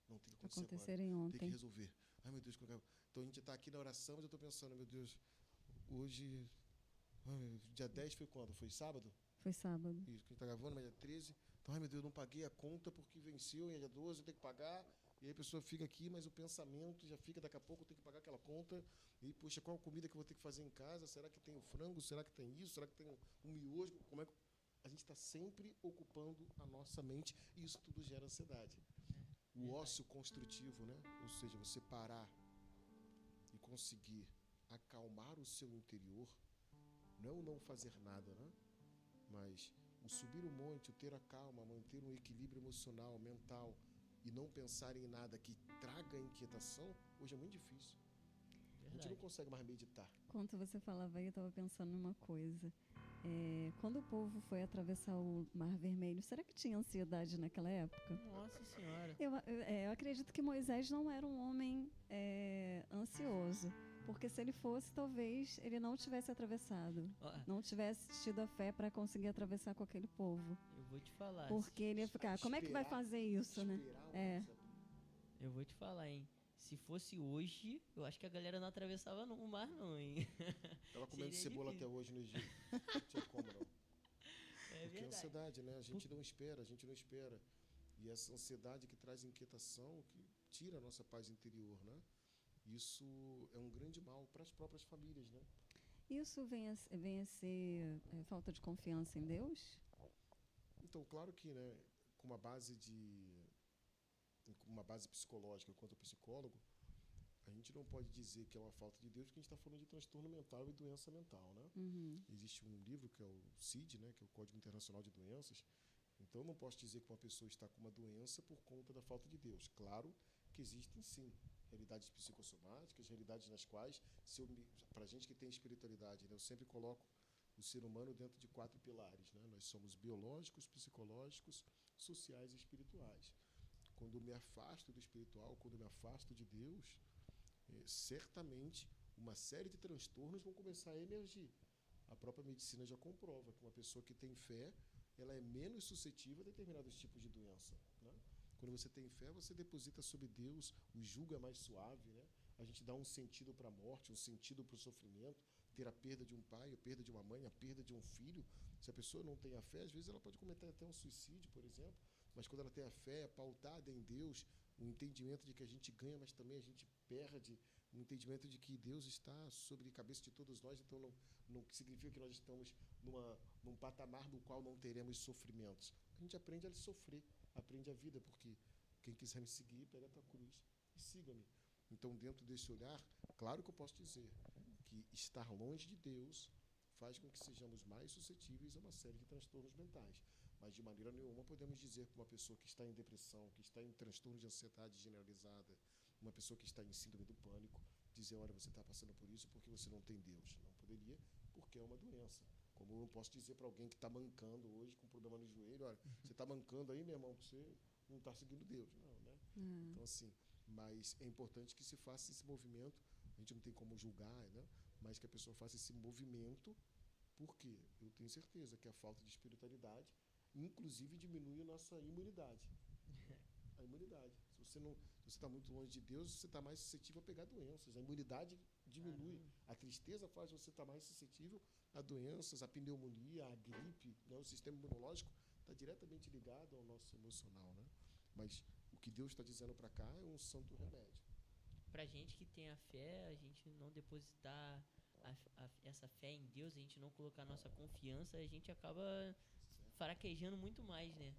C: Não tem que acontecer agora.
D: Ontem.
C: Tem que resolver. Ai, meu Deus, então a gente está aqui na oração, mas eu estou pensando, meu Deus, hoje, dia 10 foi quando? Foi sábado?
D: Foi sábado.
C: Isso, que a gente está gravando, mas dia 13. Então, ai, meu Deus, eu não paguei a conta porque venceu, e é dia 12, eu tenho que pagar. E aí a pessoa fica aqui, mas o pensamento já fica, daqui a pouco eu tenho que pagar aquela conta. E, poxa, qual comida que eu vou ter que fazer em casa? Será que tem o frango? Será que tem isso? Será que tem um miojo? Como é que... A gente está sempre ocupando a nossa mente e isso tudo gera ansiedade. O ócio construtivo, né? Ou seja, você parar e conseguir acalmar o seu interior, não fazer nada, né? Mas o subir o monte, o ter a calma, manter um equilíbrio emocional, mental e não pensar em nada que traga inquietação, hoje é muito difícil. A gente não consegue mais meditar.
D: Enquanto você falava aí, eu estava pensando numa coisa. Quando o povo foi atravessar o Mar Vermelho, será que tinha ansiedade naquela época?
B: Nossa Senhora.
D: Eu acredito que Moisés não era um homem ansioso, porque se ele fosse, talvez ele não tivesse atravessado, não tivesse tido a fé para conseguir atravessar com aquele povo.
B: Eu vou te falar.
D: Porque ele ia ficar, como é que vai fazer isso, né?
B: Eu vou te falar, hein? Se fosse hoje, eu acho que a galera não atravessava o mar, não, hein?
C: Tava comendo cebola até hoje no Egito. Não tinha como, não. Porque é ansiedade, né? A gente não espera. E essa ansiedade que traz inquietação, que tira a nossa paz interior, né? Isso é um grande mal para as próprias famílias, né?
D: Isso vem a ser falta de confiança em Deus?
C: Então, claro que, né, com uma base psicológica, enquanto psicólogo, a gente não pode dizer que é uma falta de Deus, porque a gente está falando de transtorno mental e doença mental, né?
D: Uhum.
C: Existe um livro que é o CID, né, que é o Código Internacional de Doenças. Então, eu não posso dizer que uma pessoa está com uma doença por conta da falta de Deus. Claro que existem, sim, realidades psicossomáticas, realidades nas quais, para a gente que tem espiritualidade, né, eu sempre coloco o ser humano dentro de 4 pilares, né? Nós somos biológicos, psicológicos, sociais e espirituais. Quando eu me afasto do espiritual, quando eu me afasto de Deus, certamente uma série de transtornos vão começar a emergir. A própria medicina já comprova que uma pessoa que tem fé, ela é menos suscetível a determinados tipos de doença, né? Quando você tem fé, você deposita sobre Deus, o jugo é mais suave, né? A gente dá um sentido para a morte, um sentido para o sofrimento, ter a perda de um pai, a perda de uma mãe, a perda de um filho. Se a pessoa não tem a fé, às vezes ela pode cometer até um suicídio, por exemplo, mas quando ela tem a fé pautada em Deus, o entendimento de que a gente ganha, mas também a gente perde, o entendimento de que Deus está sobre a cabeça de todos nós, então não significa que nós estamos num patamar no qual não teremos sofrimentos. A gente aprende a sofrer, aprende a vida, porque quem quiser me seguir, pega a tua cruz e siga-me. Então, dentro desse olhar, claro que eu posso dizer que estar longe de Deus faz com que sejamos mais suscetíveis a uma série de transtornos mentais. Mas, de maneira nenhuma, podemos dizer que uma pessoa que está em depressão, que está em transtorno de ansiedade generalizada, uma pessoa que está em síndrome do pânico, dizer, olha, você está passando por isso porque você não tem Deus. Não poderia, porque é uma doença. Como eu não posso dizer para alguém que está mancando hoje, com problema no joelho, olha, você está mancando aí, meu irmão, você não está seguindo Deus. Não, né? Então, assim, mas é importante que se faça esse movimento, a gente não tem como julgar, né? Mas que a pessoa faça esse movimento, porque eu tenho certeza que a falta de espiritualidade, inclusive, diminui a nossa imunidade. A imunidade. Se você está muito longe de Deus, você está mais suscetível a pegar doenças. A imunidade diminui. A tristeza faz você estar mais suscetível a doenças, a pneumonia, a gripe, né? O sistema imunológico está diretamente ligado ao nosso emocional, né? Mas o que Deus está dizendo para cá é um santo remédio.
B: Pra gente que tem a fé, a gente não depositar essa fé em Deus, a gente não colocar nossa confiança, a gente acaba fraquejando muito mais, né?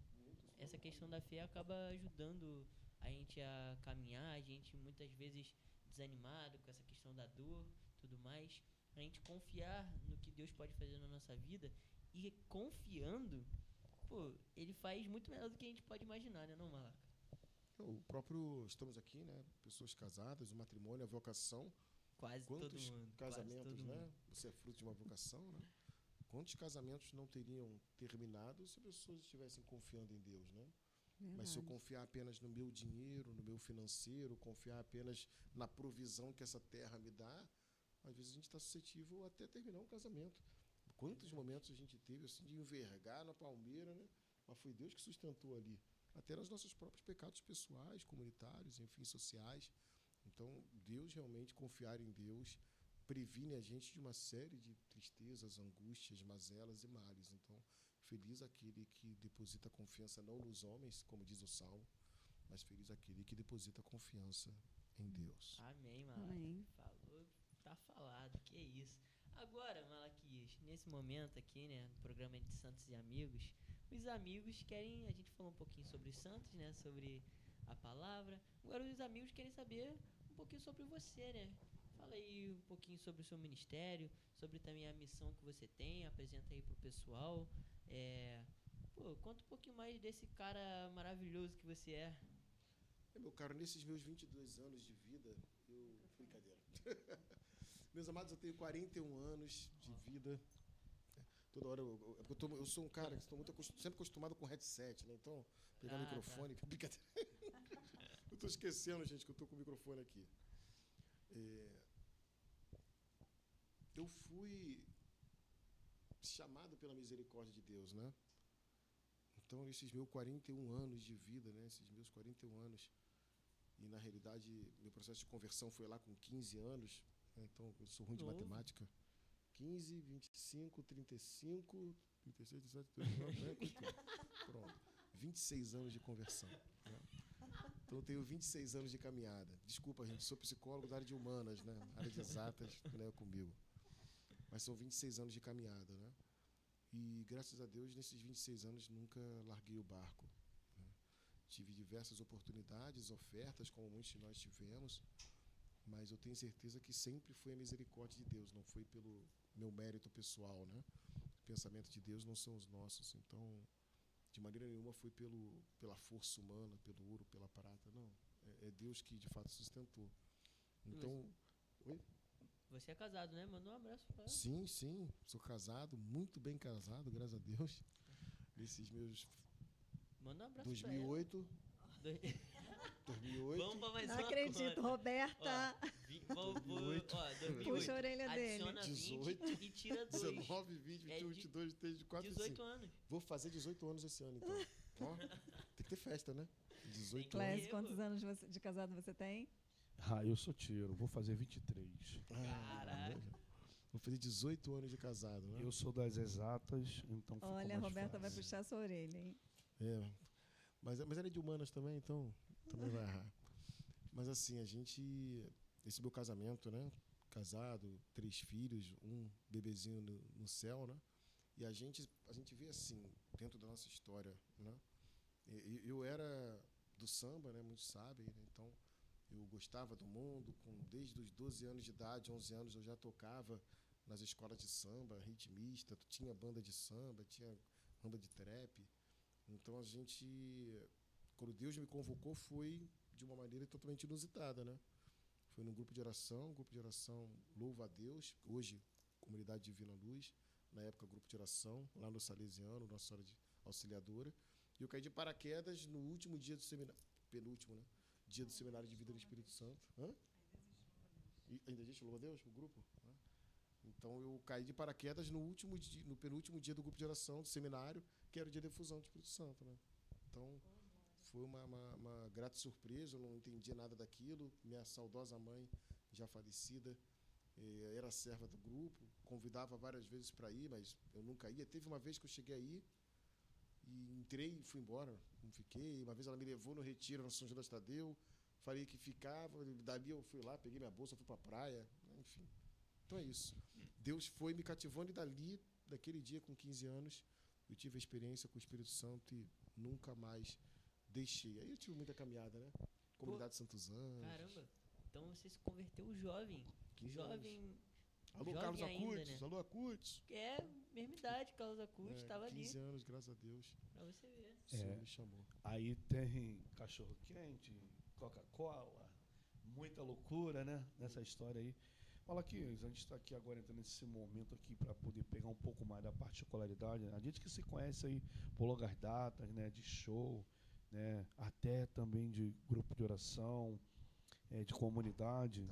B: Essa questão da fé acaba ajudando a gente a caminhar, a gente muitas vezes desanimado com essa questão da dor, tudo mais. A gente confiar no que Deus pode fazer na nossa vida e confiando, pô, ele faz muito melhor do que a gente pode imaginar, né, não, Malaca?
C: O próprio, estamos aqui, né? Pessoas casadas, o matrimônio, a vocação.
B: Quase
C: Quantos
B: todo mundo.
C: casamentos,
B: todo
C: né?
B: mundo.
C: Você é fruto de uma vocação, né? Quantos casamentos não teriam terminado se as pessoas estivessem confiando em Deus, né?
D: Verdade.
C: Mas se eu confiar apenas no meu dinheiro, no meu financeiro, confiar apenas na provisão que essa terra me dá, às vezes a gente está suscetível até terminar um casamento. Quantos momentos a gente teve assim, de envergar na palmeira, né? Mas foi Deus que sustentou ali. Até nos nossos próprios pecados pessoais, comunitários, enfim, sociais. Então, Deus realmente, confiar em Deus, previne a gente de uma série de tristezas, angústias, mazelas e males. Então, feliz aquele que deposita confiança não nos homens, como diz o Salmo, mas feliz aquele que deposita confiança em Deus.
B: Amém, Malaquias.
D: Amém.
B: Falou, tá falado, que é isso. Agora, Malaquias, nesse momento aqui, né, no programa Entre Santos e Amigos, os amigos querem, a gente falou um pouquinho sobre os santos, né, sobre a palavra. Agora os amigos querem saber um pouquinho sobre você, né? Fala aí um pouquinho sobre o seu ministério, sobre também a missão que você tem, apresenta aí pro pessoal. Conta um pouquinho mais desse cara maravilhoso que você é.
C: Meu caro, nesses meus 22 anos de vida, brincadeira. Meus amados, eu tenho 41 anos de vida. Toda hora eu sou um cara que estou sempre acostumado com headset, né? Então, pegar o microfone, tá. Brincadeira. Eu estou esquecendo, gente, que eu estou com o microfone aqui. Eu fui chamado pela misericórdia de Deus, né? Então, esses meus 41 anos de vida, né? Esses meus 41 anos, e na realidade, meu processo de conversão foi lá com 15 anos, né? Então, eu sou ruim de matemática. 15, 25, 35, 36, 17, 39, né? Pronto. 26 anos de conversão. Né? Então, eu tenho 26 anos de caminhada. Desculpa, gente, sou psicólogo da área de humanas, né? Área de exatas, né, comigo. Mas são 26 anos de caminhada, né? E, graças a Deus, nesses 26 anos, nunca larguei o barco. Né? Tive diversas oportunidades, ofertas, como muitos de nós tivemos, mas eu tenho certeza que sempre foi a misericórdia de Deus, não foi pelo meu mérito pessoal, né? O pensamento de Deus não são os nossos. Então, de maneira nenhuma foi pela força humana, pelo ouro, pela prata, não. É Deus que, de fato, sustentou. Então... Oi?
B: Você é casado, né? Manda um abraço pra ela.
C: Sim, sou casado, muito bem casado, graças a Deus. Nesses meus...
B: Manda um abraço
C: 2008.
B: pra ela.
C: 2008.
B: Vamos pra mais
D: Não
B: uma
D: acredito,
B: conta.
D: Roberta.
B: 2008. 2008.
D: Puxa a orelha dele.
B: Adiciona
C: 18,
B: 20 e tira 2.
C: 19, 20, 21, 22, 23, 24,
B: 18 anos.
C: Vou fazer 18 anos esse ano, então. Ó, tem que ter festa, né? 18 anos.
D: Clésio, quantos anos de casado você tem?
E: Eu sou tiro, vou fazer 23.
B: Caraca.
C: Vou fazer 18 anos de casado, né?
E: Eu sou das exatas, então ficou
D: Olha, a
E: mais
D: Roberta vai
E: fácil.
D: puxar sua orelha, hein?
C: Mas ela é de humanas também, então também vai errar. Mas assim, esse meu casamento, né? Casado, 3 filhos, um bebezinho no céu, né? E a gente vê assim, dentro da nossa história, né? Eu era do samba, né? Muitos sabem, né? Então eu gostava do mundo, desde os 12 anos de idade, 11 anos, eu já tocava nas escolas de samba, ritmista, tinha banda de samba, tinha banda de trap. Então, quando Deus me convocou, foi de uma maneira totalmente inusitada, né? Foi num grupo de oração Louva a Deus, hoje, Comunidade Divina Luz, na época, grupo de oração, lá no Salesiano, Nossa Senhora de Auxiliadora. E eu caí de paraquedas no último dia do seminário, penúltimo, né? Dia do Seminário de Vida no Espírito Santo. Ainda existe Louva a Deus, o grupo? Então, eu caí de paraquedas no penúltimo dia do grupo de oração, do seminário, que era o dia da efusão do Espírito Santo, né? Então, foi uma grata surpresa, eu não entendia nada daquilo. Minha saudosa mãe, já falecida, era serva do grupo, convidava várias vezes para ir, mas eu nunca ia. Teve uma vez que eu cheguei aí, e entrei e fui embora, não fiquei. Uma vez ela me levou no retiro, na São Judas Tadeu, falei que ficava, dali eu fui lá, peguei minha bolsa, fui para a praia, enfim. Então é isso. Deus foi me cativando e daquele dia, com 15 anos, eu tive a experiência com o Espírito Santo e nunca mais deixei. Aí eu tive muita caminhada, né? Comunidade Santos Anjos.
B: Caramba, então você se converteu jovem.
C: 15
B: Jovem.
C: anos. Alô,
B: jovem
C: Carlos
B: ainda,
C: Acutis.
B: né?
C: Alô, Acutis.
B: Mesma idade, Carlos Acutis, tava
C: 15
B: ali.
C: anos, graças a Deus.
B: Pra você ver.
C: O Senhor me chamou.
E: Aí tem cachorro-quente, Coca-Cola, muita loucura, né? Nessa história aí. Fala aqui, a gente está aqui agora entrando nesse momento aqui para poder pegar um pouco mais da particularidade. Né? A gente que se conhece aí por longas datas, né? De show, né? Até também de grupo de oração, de comunidade.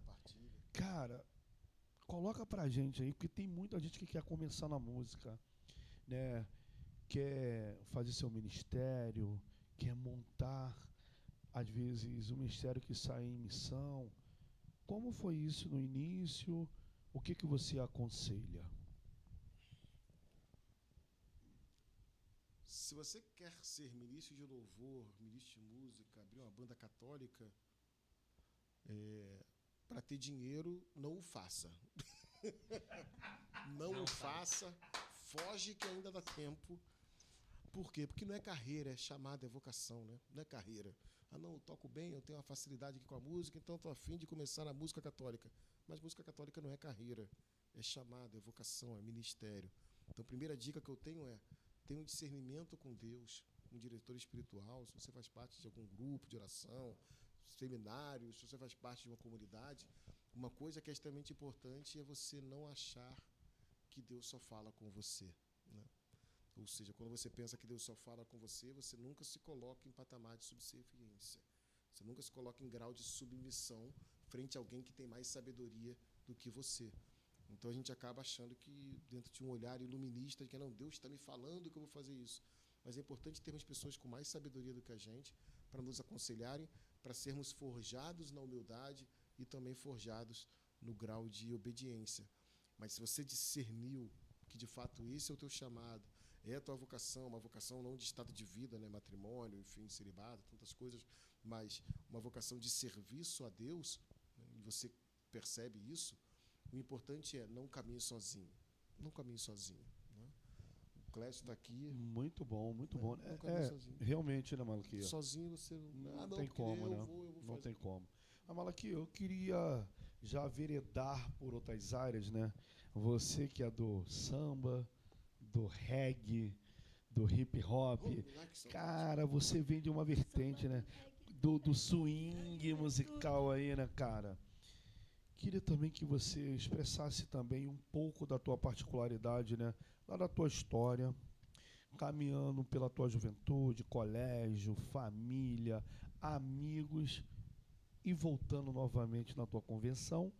E: Cara, coloca pra gente aí, porque tem muita gente que quer começar na música, né? Quer fazer seu ministério, quer montar, às vezes, um ministério que sai em missão. Como foi isso no início? O que você aconselha?
C: Se você quer ser ministro de louvor, ministro de música, abrir uma banda católica, para ter dinheiro, não o faça. Não o faça. Foge que ainda dá tempo. Por quê? Porque não é carreira, é chamada, é vocação, né? Não é carreira. Ah, não, eu toco bem, eu tenho uma facilidade aqui com a música, então estou a fim de começar na música católica. Mas música católica não é carreira, é chamada, é vocação, é ministério. Então, a primeira dica que eu tenho é: tenha um discernimento com Deus, um diretor espiritual, se você faz parte de algum grupo de oração, seminário, se você faz parte de uma comunidade. Uma coisa que é extremamente importante é você não achar que Deus só fala com você, né? Ou seja, quando você pensa que Deus só fala com você, você nunca se coloca em patamar de subserviência. Você nunca se coloca em grau de submissão frente a alguém que tem mais sabedoria do que você. Então a gente acaba achando que, dentro de um olhar iluminista, que não, Deus está me falando que eu vou fazer isso. Mas é importante termos pessoas com mais sabedoria do que a gente para nos aconselharem, para sermos forjados na humildade e também forjados no grau de obediência. Mas se você discerniu que, de fato, esse é o teu chamado, é a tua vocação, uma vocação não de estado de vida, né, matrimônio, enfim, celibato, tantas coisas, mas uma vocação de serviço a Deus, né, e você percebe isso, o importante é não caminhe sozinho. Não caminhe sozinho. Né? O Clécio está aqui.
E: Muito bom, muito bom.
C: Não caminhe sozinho.
E: Realmente, né, Malaquias?
C: Sozinho você
E: não tem como, né? Não tem como. Malaquias, eu queria já veredar por outras áreas, né? Você que é do samba, do reggae, do hip hop, cara, você vem de uma vertente, né? Do swing musical aí, né, cara? Queria também que você expressasse também um pouco da tua particularidade, né? Lá da tua história, caminhando pela tua juventude, colégio, família, amigos, e voltando novamente na tua convenção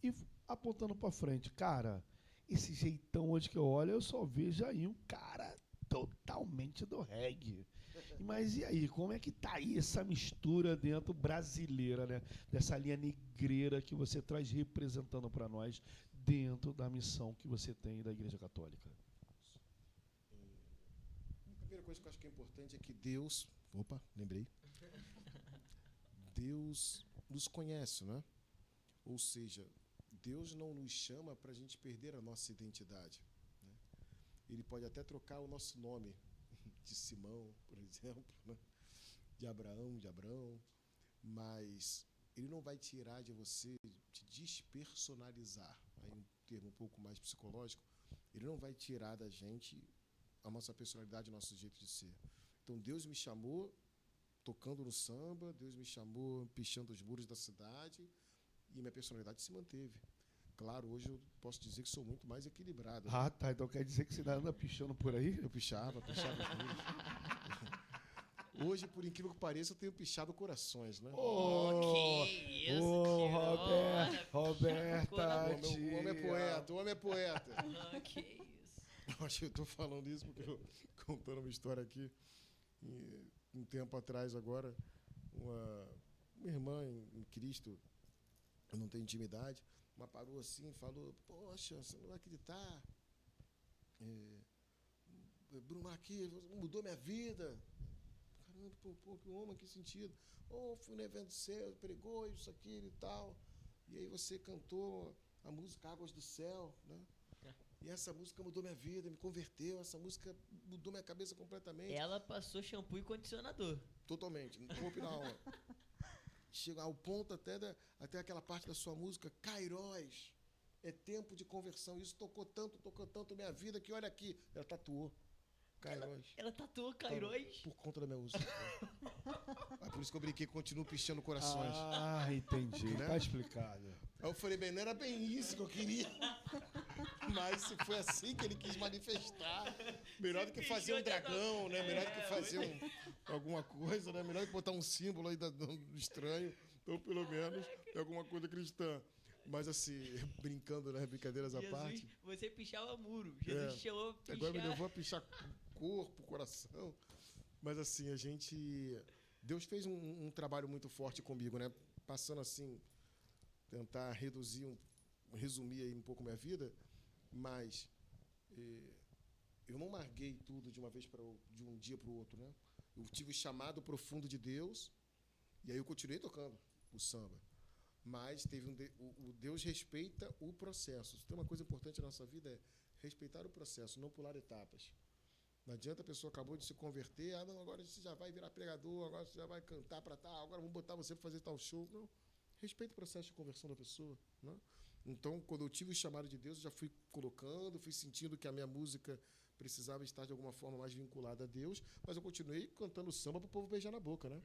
E: e apontando para frente. Cara, esse jeitão onde que eu olho, eu só vejo aí um cara totalmente do reggae. Mas e aí, como é que tá aí essa mistura dentro brasileira, né? Dessa linha negreira que você traz representando para nós dentro da missão que você tem da Igreja Católica?
C: A primeira coisa que eu acho que é importante é que Deus... Opa, lembrei. Deus nos conhece, né? Ou seja, Deus não nos chama para a gente perder a nossa identidade, né? Ele pode até trocar o nosso nome de Simão, por exemplo, né? de Abraão, mas ele não vai tirar de você, te despersonalizar, aí um termo um pouco mais psicológico, ele não vai tirar da gente a nossa personalidade, o nosso jeito de ser. Então Deus me chamou tocando no samba, Deus me chamou pichando os muros da cidade e minha personalidade se manteve. Claro, hoje eu posso dizer que sou muito mais equilibrado.
E: Ah, tá. Então quer dizer que você anda pichando por aí?
C: Eu pichava os muros. Hoje, por incrível que pareça, eu tenho pichado corações, né?
B: Que isso,
E: Roberta,
C: o homem é poeta.
B: Que isso.
C: Eu acho que eu estou falando isso porque eu contando uma história aqui. Um tempo atrás, agora, uma irmã em Cristo, eu não tenho intimidade, mas parou assim e falou: poxa, você não vai acreditar, Bruno Marquinhos, mudou minha vida. Caramba, pô, que homem, que sentido? Fui no evento seu, pregou isso, aquilo e tal, e aí você cantou a música Águas do Céu, né? E essa música mudou minha vida, me converteu, essa música mudou minha cabeça completamente.
B: Ela passou shampoo e condicionador.
C: Totalmente, no corpo e na alma. Chega ao ponto até aquela parte da sua música, Kairos, é tempo de conversão. Isso tocou tanto minha vida que, olha aqui, ela tatuou Kairos.
B: Ela tatuou Kairos?
C: Por conta da minha música. É por isso que eu brinquei, continuo pichando corações.
E: Ah, entendi.
C: Né?
E: Tá explicado.
C: Aí eu falei, bem, não era bem isso que eu queria. Mas se foi assim que ele quis manifestar, melhor do que fazer um dragão, né? Melhor do que fazer alguma coisa, né? Melhor do que botar um símbolo aí do estranho. Então, pelo menos, é alguma coisa cristã. Mas assim, brincando, né? Brincadeiras à parte.
B: Você pichava muro. Jesus chamou pichar.
C: Agora me levou a pichar corpo, coração. Mas assim, Deus fez um trabalho muito forte comigo, né? Passando assim, tentar resumir aí um pouco minha vida, mas eu não larguei tudo de uma vez de um dia para o outro, né? Eu tive o chamado profundo de Deus e aí eu continuei tocando o samba. Mas o Deus respeita o processo. Tem uma coisa importante na nossa vida, é respeitar o processo, não pular etapas. Não adianta a pessoa acabou de se converter, não, agora você já vai virar pregador, agora você já vai cantar para tal, agora vamos botar você para fazer tal show. Não, respeita o processo de conversão da pessoa, né? Então, quando eu tive o chamado de Deus, eu já fui colocando, fui sentindo que a minha música precisava estar de alguma forma mais vinculada a Deus, mas eu continuei cantando samba para o povo beijar na boca, né?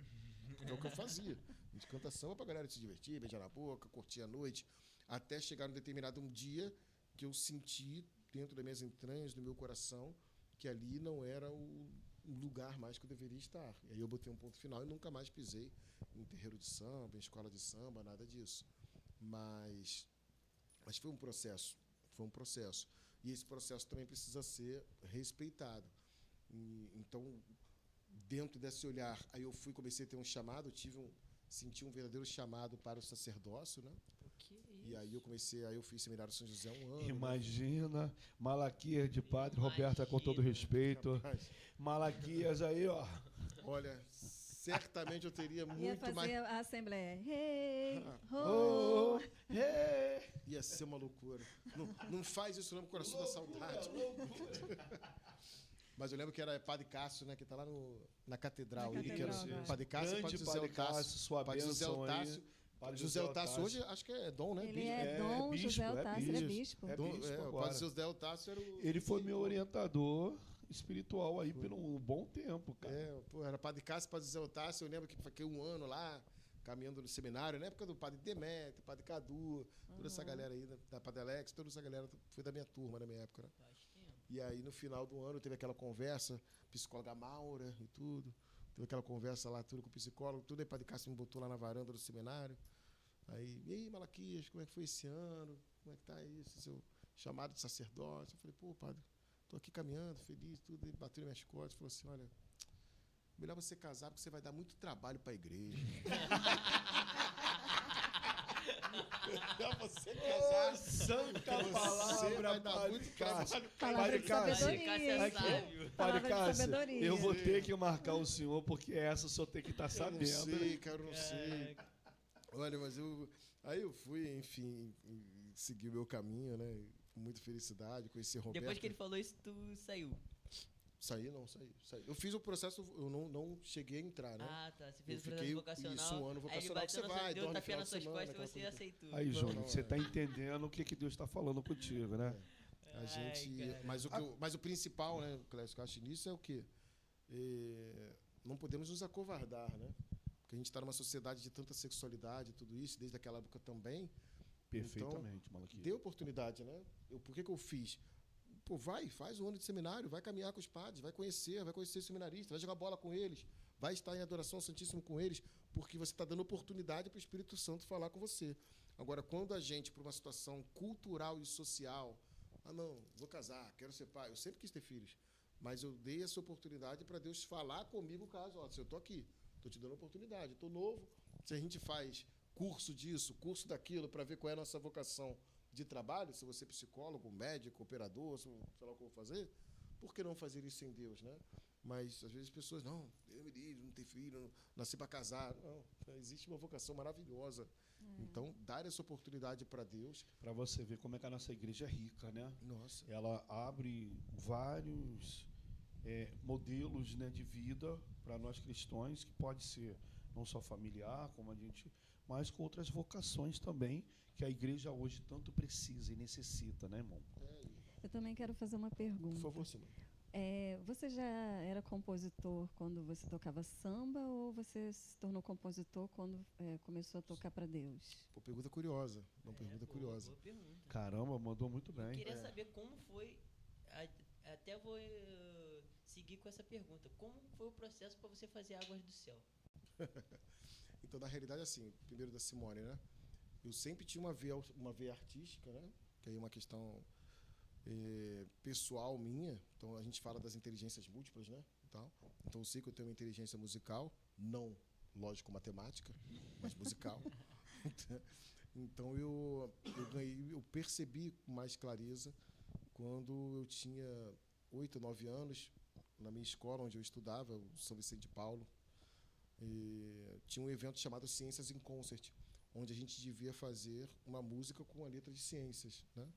C: Que é o que eu fazia. A gente canta samba para a galera se divertir, beijar na boca, curtir a noite, até chegar num determinado dia que eu senti dentro das minhas entranhas, do meu coração, que ali não era o lugar mais que eu deveria estar. E aí eu botei um ponto final e nunca mais pisei em terreiro de samba, em escola de samba, nada disso. Mas foi um processo. E esse processo também precisa ser respeitado. Então, dentro desse olhar, aí eu comecei a ter um chamado, senti um verdadeiro chamado para o sacerdócio, né? E aí eu fiz seminário São José 1 ano.
E: Imagina, né? Malaquias de Padre Roberta, com todo respeito.
C: Rapaz,
E: Malaquias aí, ó.
C: olha, certamente eu teria muito
D: Ia fazer
C: mais.
D: a assembleia. Hey,
E: Oh,
D: ho.
E: hey.
C: Ia ser uma loucura. Não faz isso não, pro coração da saudade. Mas eu lembro que era Padre Cássio, né, que está lá na catedral.
D: Na
C: Ele que era
D: catedral, né?
C: Padre Cássio,
E: Grande
C: Padre José
E: Padre Cássio,
C: Otácio.
E: sua
C: Padre José
E: bênção
C: Otácio.
E: aí. Padre
C: José Otácio hoje acho que é dom, né?
D: Ele é Dom
E: bispo,
D: José
E: é
D: Otácio, ele é bispo.
E: É
C: Dom,
E: bispo
C: o
E: agora.
C: Padre José Otácio era o...
E: Ele foi meu orientador espiritual aí por um bom tempo, cara.
C: Era Padre Cássio, Padre José Otácio. Eu lembro que fiquei um ano lá, caminhando no seminário, na época do Padre Demétrio, Padre Cadu, toda essa galera aí, da Padre Alex, toda essa galera foi da minha turma, na minha época, né? E aí, no final do ano, teve aquela conversa, psicóloga Maura e tudo. Teve aquela conversa lá, tudo com o psicólogo, tudo. Aí o Padre Cássio me botou lá na varanda do seminário. Aí, e aí, Malaquias, como é que foi esse ano? Como é que tá isso? Seu chamado de sacerdócio? Eu falei, pô, padre, tô aqui caminhando, feliz, tudo. Ele bateu nas minhas costas e falou assim, olha, melhor você casar porque você vai dar muito trabalho para a igreja. Melhor você casar.
E: Santa
C: Você
E: palavra,
C: vai dar
E: Padre
C: muito
E: Cássio.
D: Palavra de
E: Cássio.
D: sabedoria.
E: Padre
D: Palavra de
E: Cássio,
D: sabedoria.
E: eu vou ter que marcar o senhor, porque essa o senhor tem que estar sabendo.
C: Eu não sei, cara, eu não sei. Olha, mas aí eu fui, enfim, segui o meu caminho, né? Com muita felicidade, conheci Roberto.
B: Depois que ele falou isso, tu saiu.
C: Saí. Eu fiz o processo, eu não cheguei a entrar, né?
B: Ah, tá. Você fez
C: Eu
B: o processo
C: fiquei
B: vocacional.
C: isso, um ano
B: Aí ele
C: vocacional,
B: bateu
C: que você
B: na sua,
C: vai,
B: deu
C: dorme
B: tapinha
C: final
B: nas
C: de
B: suas
C: semana,
B: costas e
C: aquela
B: você
C: coisa.
B: aceitou.
E: Aí,
C: Não,
E: Júnior,
C: não,
E: você
C: é.
E: está entendendo o que Deus está falando contigo, né?
C: A gente,
B: cara.
C: mas o principal, né, Clécio, que eu acho nisso é o quê? Não podemos nos acovardar, né? Porque a gente está numa sociedade de tanta sexualidade e tudo isso, desde aquela época também.
E: Perfeitamente,
C: Então,
E: Malaquias.
C: dê oportunidade, né? Por que eu fiz? Pô, faz um ano de seminário, vai caminhar com os padres, vai conhecer seminaristas, vai jogar bola com eles, vai estar em adoração ao Santíssimo com eles, porque você está dando oportunidade para o Espírito Santo falar com você. Agora, quando a gente, por uma situação cultural e social, não, vou casar, quero ser pai, eu sempre quis ter filhos, mas eu dei essa oportunidade para Deus falar comigo caso, se eu estou aqui, estou te dando oportunidade, estou novo, se a gente faz curso disso, curso daquilo, para ver qual é a nossa vocação de trabalho, se você é psicólogo, médico, operador, sei lá o que eu vou fazer, por que não fazer isso em Deus, né? Mas, às vezes, as pessoas, não, eu me livre, não ter filho, não nasci para casar. Não, existe uma vocação maravilhosa Então, dar essa oportunidade para Deus.
E: Para você ver como é que a nossa igreja é rica, né?
C: Nossa.
E: Ela abre vários modelos, né, de vida para nós cristãos, que pode ser não só familiar, como a gente, mas com outras vocações também, que a igreja hoje tanto precisa e necessita, né, irmão?
D: Eu também quero fazer uma pergunta.
C: Por favor, Simone.
D: Você já era compositor quando você tocava samba ou você se tornou compositor quando começou a tocar para Deus?
C: Pô, pergunta curiosa. Uma pergunta curiosa.
B: Boa pergunta.
E: Caramba, mandou muito bem.
B: Eu queria saber como foi, até vou seguir com essa pergunta, como foi o processo para você fazer Águas do Céu?
C: Então, na realidade, assim, primeiro da Simone, né? Eu sempre tinha uma veia artística, né? Que aí é uma questão pessoal minha. Então, a gente fala das inteligências múltiplas, né? Então, eu sei que eu tenho uma inteligência musical, não, lógico, matemática, mas musical. Então, eu percebi com mais clareza quando eu tinha 8, 9 anos, na minha escola onde eu estudava, o São Vicente de Paulo, tinha um evento chamado Ciências em Concert, onde a gente devia fazer uma música com a letra de ciências, né?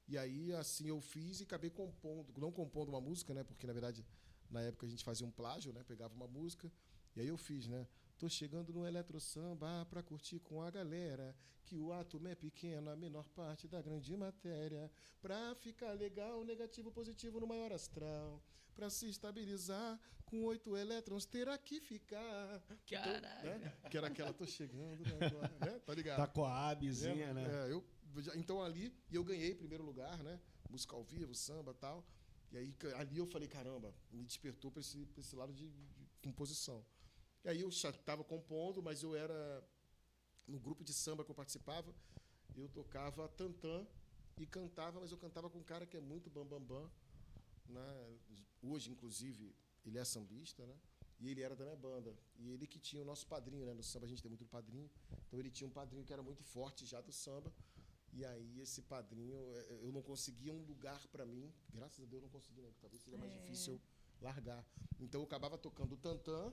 C: E aí, assim, eu fiz e acabei não compondo uma música, né? Porque, na verdade, na época a gente fazia um plágio, né? Pegava uma música, e aí eu fiz, né? Tô chegando no eletrosamba pra curtir com a galera, que o átomo é pequeno, a menor parte da grande matéria, pra ficar legal, negativo, positivo no maior astral, pra se estabilizar, com 8 elétrons terá que ficar.
B: Caralho.
C: Então, né? Que era aquela, tô chegando, né? Tá ligado?
E: Tá com a abezinha, né?
C: Então ali, e eu ganhei primeiro lugar, né? Música ao vivo, samba e tal. E aí ali eu falei, caramba, me despertou para esse lado de composição. E aí eu já estava compondo, mas eu era, no grupo de samba que eu participava, eu tocava tantã e cantava, mas eu cantava com um cara que é muito bambambam, né? Hoje, inclusive, ele é sambista, né? E ele era da minha banda. E ele que tinha o nosso padrinho, né? No samba a gente tem muito padrinho. Então ele tinha um padrinho que era muito forte já do samba. E aí esse padrinho, eu não conseguia um lugar para mim. Graças a Deus eu não consegui, né? Talvez seja mais difícil eu largar. Então eu acabava tocando tantã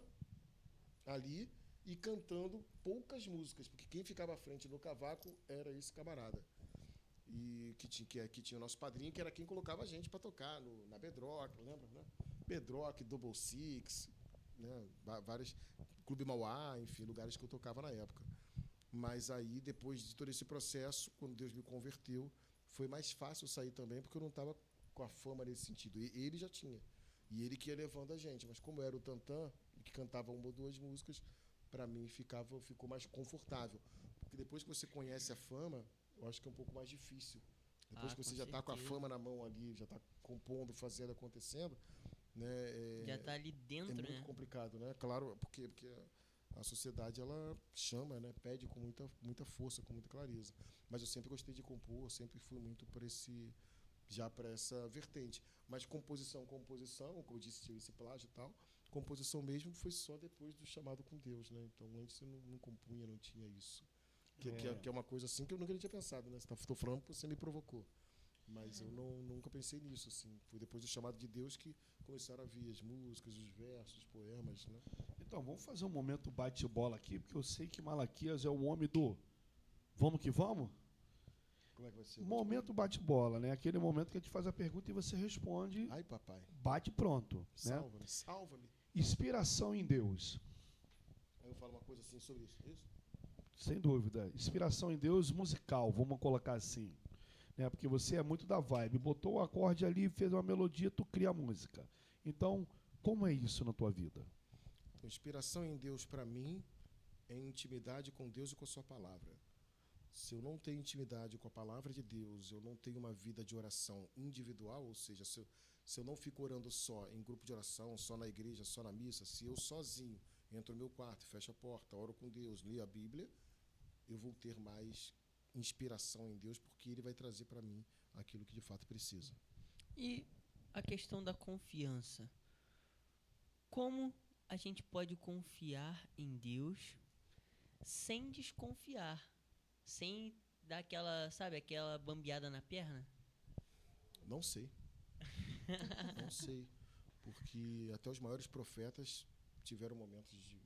C: ali e cantando poucas músicas, porque quem ficava à frente no cavaco era esse camarada. E que tinha o nosso padrinho, que era quem colocava a gente para tocar na Bedrock, lembra, né? Bedrock, Double Six, né? Vários, Clube Mauá, enfim, lugares que eu tocava na época. Mas aí, depois de todo esse processo, quando Deus me converteu, foi mais fácil sair também, porque eu não estava com a fama nesse sentido. E ele já tinha. E ele que ia levando a gente. Mas como eu era o tantã, que cantava uma ou duas músicas, para mim ficou mais confortável. Porque depois que você conhece a fama, eu acho que é um pouco mais difícil. Depois que você já está com a fama na mão ali, já está compondo, fazendo, acontecendo, né?
B: Já está ali dentro, né?
C: É muito complicado, né? Claro, porque a sociedade, ela chama, né? Pede com muita força, com muita clareza. Mas eu sempre gostei de compor, sempre fui muito para essa vertente. Mas composição, como eu disse, esse plágio e tal, composição mesmo foi só depois do chamado com Deus, né? Então, antes eu não compunha, não tinha isso. Que é uma coisa assim que eu nunca tinha pensado, né? Estou falando porque você me provocou. Mas eu nunca pensei nisso, assim. Foi depois do chamado de Deus que começaram a vir as músicas, os versos, os poemas, né?
E: Então, vamos fazer um momento bate-bola aqui, porque eu sei que Malaquias é o homem do vamos que vamos?
C: Como é que vai ser?
E: Momento bate-bola, né? Aquele momento que a gente faz a pergunta e você responde.
C: Ai, papai.
E: Bate pronto.
C: Salva-me,
E: né?
C: salva-me.
E: Inspiração em Deus.
C: Aí eu falo uma coisa assim sobre isso, isso?
E: Sem dúvida. Inspiração em Deus musical, vamos colocar assim. Né? Porque você é muito da vibe. Botou o acorde ali, fez uma melodia, tu cria a música. Então, como é isso na tua vida?
C: Então, inspiração em Deus, para mim, é intimidade com Deus e com a sua palavra. Se eu não tenho intimidade com a palavra de Deus, eu não tenho uma vida de oração individual, ou seja, se eu não fico orando só em grupo de oração, só na igreja, só na missa, se eu sozinho entro no meu quarto, fecho a porta, oro com Deus, leio a Bíblia, eu vou ter mais inspiração em Deus, porque Ele vai trazer para mim aquilo que de fato precisa.
B: E a questão da confiança. Como a gente pode confiar em Deus sem desconfiar? Sem dar aquela bambeada na perna?
C: Não sei. Não sei. Porque até os maiores profetas tiveram momentos de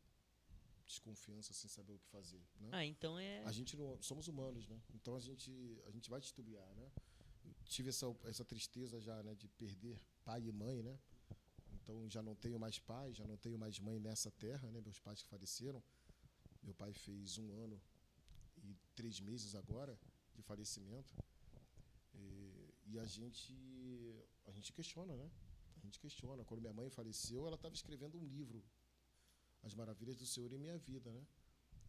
C: desconfiança sem saber o que fazer, né?
B: Então é...
C: A gente não, somos humanos, né? Então a gente vai titubear, né? Eu tive essa tristeza já, né, de perder pai e mãe, né? Então já não tenho mais pai, já não tenho mais mãe nessa terra, né? Meus pais que faleceram. Meu pai fez 1 ano e 3 meses agora de falecimento. E a gente questiona, né? A gente questiona. Quando minha mãe faleceu, ela estava escrevendo um livro, As Maravilhas do Senhor em Minha Vida, né?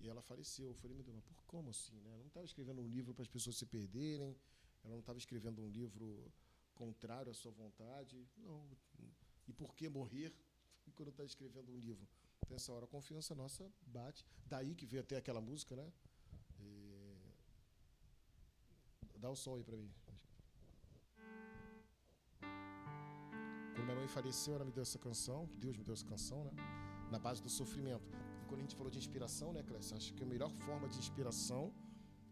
C: E ela faleceu. Eu falei, meu Deus, mas como assim, né? Ela não estava escrevendo um livro para as pessoas se perderem, ela não estava escrevendo um livro contrário à sua vontade. Não. E por que morrer quando está escrevendo um livro? Então, essa hora a confiança nossa bate. Daí que veio até aquela música, né? Dá o sol aí para mim. Quando minha mãe faleceu, ela me deu essa canção, Deus me deu essa canção, né? Na base do sofrimento. E quando a gente falou de inspiração, né, Clécio? Acho que a melhor forma de inspiração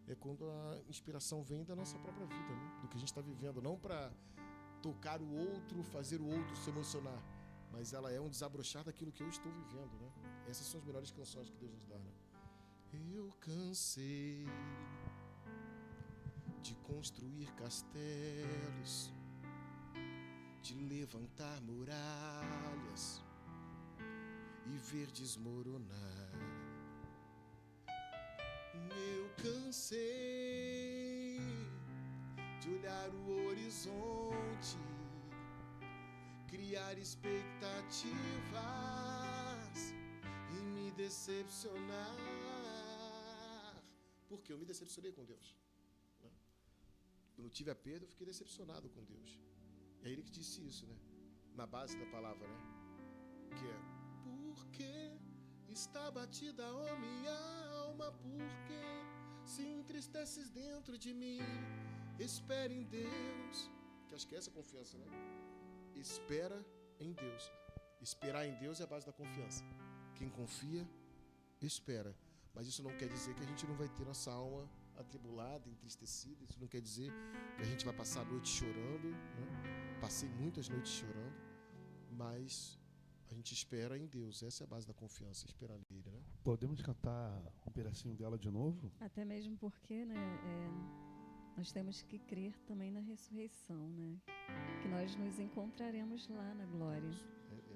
C: é quando a inspiração vem da nossa própria vida, né? Do que a gente está vivendo. Não para tocar o outro, fazer o outro se emocionar, mas ela é um desabrochar daquilo que eu estou vivendo, né? Essas são as melhores canções que Deus nos dá, né? Eu cansei de construir castelos, de levantar muralhas e ver desmoronar. Eu cansei de olhar o horizonte, criar expectativas e me decepcionar. Porque eu me decepcionei com Deus, né? Quando tive a perda, eu fiquei decepcionado com Deus. É ele que disse isso, né? Na base da palavra, né? Que é: porque está batida, ó minha alma, porque se entristeces dentro de mim. Espere em Deus. Que acho que é essa a confiança, né? Espera em Deus. Esperar em Deus é a base da confiança. Quem confia, espera. Mas isso não quer dizer que a gente não vai ter nossa alma atribulada, entristecida. Isso não quer dizer que a gente vai passar a noite chorando, né? Passei muitas noites chorando, mas a gente espera em Deus. Essa é a base da confiança, esperar nele, né?
E: Podemos cantar um pedacinho dela de novo?
D: Até mesmo porque, né, nós temos que crer também na ressurreição, né? Que nós nos encontraremos lá na glória.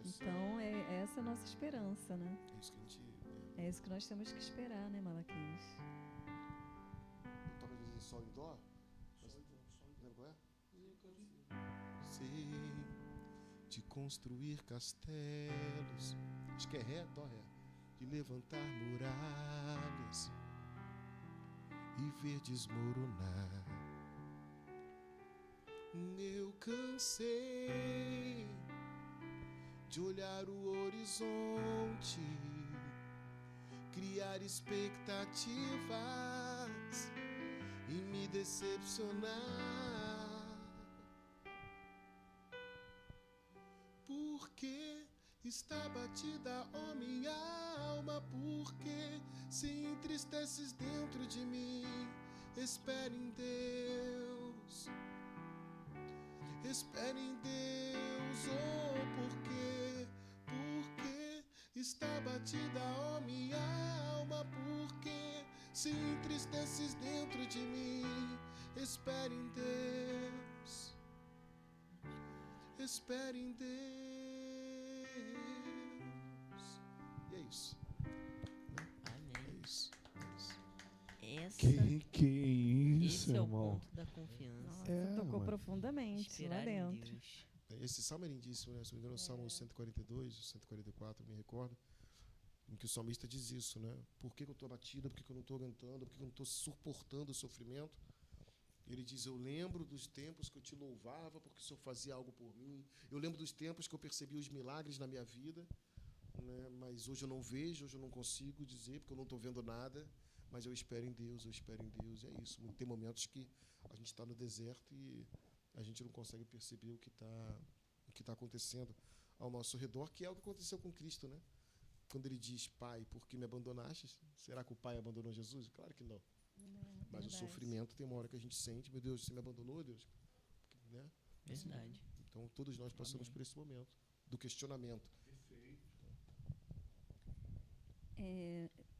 D: Então, essa a nossa esperança, né?
C: É isso que a gente...
D: É isso que nós temos que esperar, né, Malaquias?
C: Toca de sol em dó? Lembra qual é? Sei de construir castelos. Acho que é ré, dó, ré. De levantar muralhas e ver desmoronar. Eu cansei de olhar o horizonte, criar expectativas e me decepcionar. Porque está batida, ó minha alma, porque se entristeces dentro de mim. Espere em Deus, espere em Deus, oh, porque está batida, ó minha alma, porque se entristeces dentro de mim. Espere em Deus, espere em Deus. E é isso.
B: Amém.
C: É isso.
E: Que isso,
B: Esse é o
E: irmão?
B: ponto da confiança.
D: Nossa, tocou
E: mas
D: profundamente
B: Esperar
D: lá
B: em
D: dentro.
B: Deus.
C: Esse salmo é lindíssimo, né? Se não me engano, o Salmo 142, 144, me recordo, em que o salmista diz isso, né? Por que eu estou abatido? Por que eu não estou aguentando? Por que eu não estou suportando o sofrimento? Ele diz: eu lembro dos tempos que eu te louvava porque o Senhor fazia algo por mim. Eu lembro dos tempos que eu percebi os milagres na minha vida, né? Mas hoje eu não vejo, hoje eu não consigo dizer porque eu não estou vendo nada. Mas eu espero em Deus, eu espero em Deus. É isso. Tem momentos que a gente está no deserto e a gente não consegue perceber o que está acontecendo ao nosso redor, que é o que aconteceu com Cristo, né? Quando ele diz: Pai, por que me abandonaste? Será que o Pai abandonou Jesus? Claro que não. Mas o sofrimento tem uma hora que a gente sente: meu Deus, você me abandonou, Deus? Né?
B: Verdade.
C: Então, todos nós passamos por esse momento do questionamento.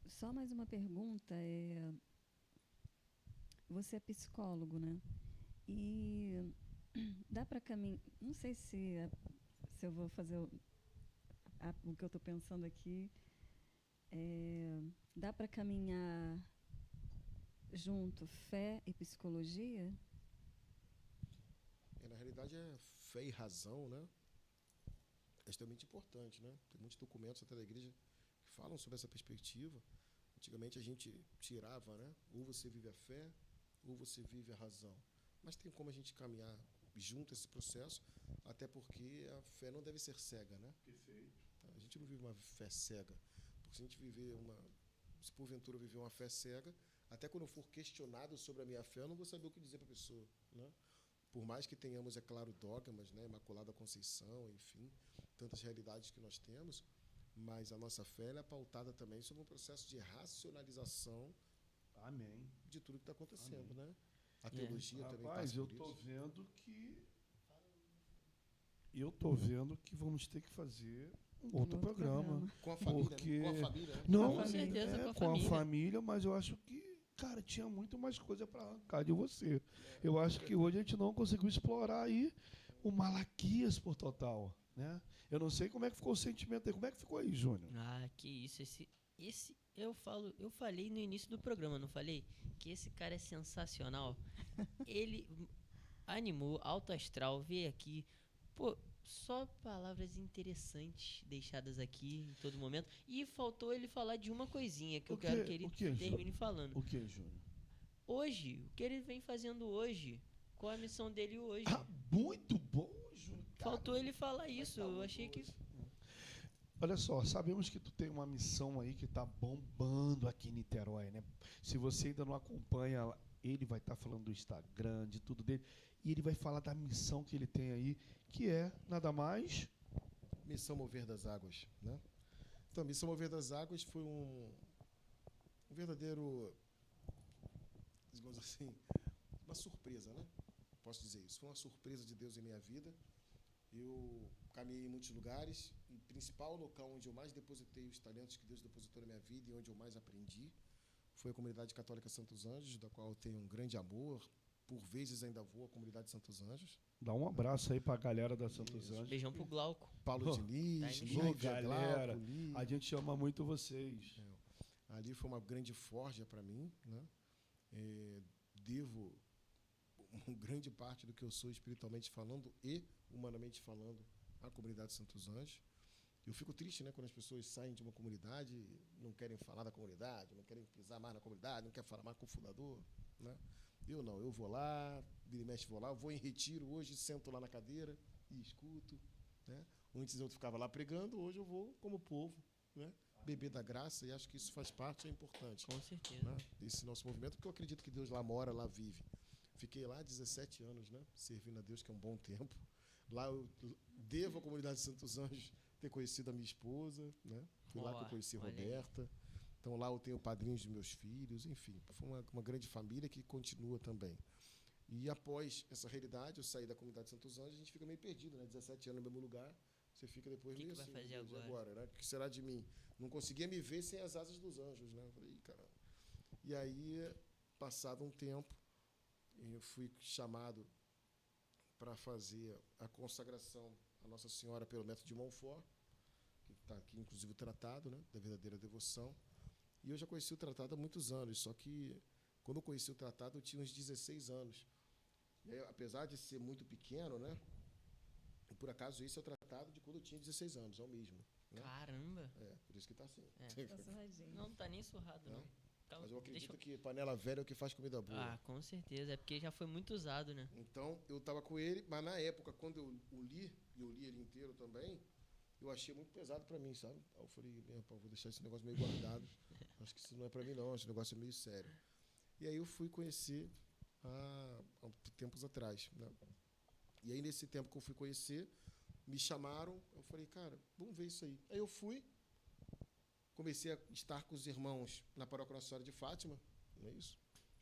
D: Só mais uma pergunta. Você é psicólogo, né? E dá para caminhar... Não sei se eu vou fazer o que eu estou pensando aqui. Dá para caminhar junto fé e psicologia?
C: Na realidade, fé e razão, né? É extremamente importante, né? Tem muitos documentos até da igreja que falam sobre essa perspectiva. Antigamente a gente tirava, né? Ou você vive a fé, ou você vive a razão. Mas tem como a gente caminhar junto esse processo, até porque a fé não deve ser cega, né?
E: Perfeito.
C: A gente não vive uma fé cega. Porque se a gente se porventura viver uma fé cega, até quando eu for questionado sobre a minha fé, eu não vou saber o que dizer para a pessoa, né? Por mais que tenhamos, é claro, dogmas, né? Imaculada Conceição, enfim, tantas realidades que nós temos, mas a nossa fé é pautada também sobre um processo de racionalização.
E: Amém.
C: De tudo que está acontecendo,
E: Amém.
C: Né? A teologia também passa
E: Rapaz,
C: por
E: eu tô vendo que vamos ter que fazer um outro programa.
C: Com a família,
E: porque...
C: né? Com a família, né?
E: Não,
B: com certeza,
E: com a família, mas eu acho que, cara, tinha muito mais coisa para arrancar de você. Eu acho que hoje a gente não conseguiu explorar aí o Malaquias por total, né? Eu não sei como é que ficou o sentimento aí. Como é que ficou aí, Júnior?
B: Ah, que isso. Esse eu falei no início do programa, não falei? Que esse cara é sensacional. Ele animou, alto astral, veio aqui. Pô, só palavras interessantes deixadas aqui em todo momento. E faltou ele falar de uma coisinha que eu quero que ele termine falando.
E: O que, Júnior?
B: Hoje, o que ele vem fazendo hoje? Qual a missão dele hoje?
E: Muito bom, Júnior.
B: Faltou ele falar isso. Eu achei que...
E: Olha só, sabemos que tu tem uma missão aí que está bombando aqui em Niterói, né? Se você ainda não acompanha, ele vai estar falando do Instagram, de tudo dele, e ele vai falar da missão que ele tem aí, que é nada mais...
C: Missão Mover das Águas, né? Então, Missão Mover das Águas foi um verdadeiro, digamos assim, uma surpresa, né? Posso dizer isso. Foi uma surpresa de Deus em minha vida. Eu caminhei em muitos lugares, e o principal local onde eu mais depositei os talentos que Deus depositou na minha vida e onde eu mais aprendi foi a Comunidade Católica Santos Anjos, da qual eu tenho um grande amor. Por vezes ainda vou à Comunidade Santos Anjos.
E: Dá um abraço aí pra galera da Santos Anjos.
B: Beijão pro Glauco.
C: Paulo Diniz,
E: galera, a gente ama muito vocês.
C: Ali foi uma grande forja para mim, né? Devo uma grande parte do que eu sou espiritualmente falando e humanamente falando à Comunidade Santos Anjos. Eu fico triste, né, quando as pessoas saem de uma comunidade, não querem falar da comunidade, não querem pisar mais na comunidade, não querem falar mais com o fundador, né? Eu não, eu vou lá, vira e mexe, vou lá, eu vou em retiro hoje, sento lá na cadeira e escuto, né? Antes eu ficava lá pregando, hoje eu vou como povo, né? Beber da graça, e acho que isso faz parte, é importante.
B: Com certeza.
C: Né? Desse nosso movimento, porque eu acredito que Deus lá mora, lá vive. Fiquei lá 17 anos, né? Servindo a Deus, que é um bom tempo. Lá eu devo à Comunidade de Santos Anjos ter conhecido a minha esposa, né? Fui lá que eu conheci a Roberta. Então lá eu tenho padrinhos dos meus filhos, enfim. Foi uma grande família que continua também. E após essa realidade, eu saí da Comunidade de Santos Anjos, a gente fica meio perdido, né? 17 anos no mesmo lugar, você fica depois meio assim. O que vai fazer agora? Né? O que será de mim? Não conseguia me ver sem as asas dos anjos, né? Eu falei, caramba. E aí, passado um tempo, eu fui chamado para fazer a consagração à Nossa Senhora pelo método de Montfort, que está aqui, inclusive, o tratado, né, da verdadeira devoção. E eu já conheci o tratado há muitos anos, só que, quando eu conheci o tratado, eu tinha uns 16 anos. E aí, apesar de ser muito pequeno, né, e por acaso, esse é o tratado de quando eu tinha 16 anos, é o mesmo. Né?
B: Caramba!
C: Por isso que está assim.
D: Tá surradinho.
B: Não tá nem surrado, não.
C: Calma, mas eu acredito que panela velha é o que faz comida boa.
B: Ah, com certeza. É porque já foi muito usado, né?
C: Então, eu estava com ele, mas na época, quando eu li, e eu li ele inteiro também, eu achei muito pesado para mim, sabe? Aí eu falei, vou deixar esse negócio meio guardado. Acho que isso não é para mim, não. Esse negócio é meio sério. E aí eu fui conhecer há tempos atrás, né? E aí, nesse tempo que eu fui conhecer, me chamaram, eu falei, cara, vamos ver isso aí. Aí eu fui, comecei a estar com os irmãos na paróquia Nossa Senhora de Fátima, não é isso?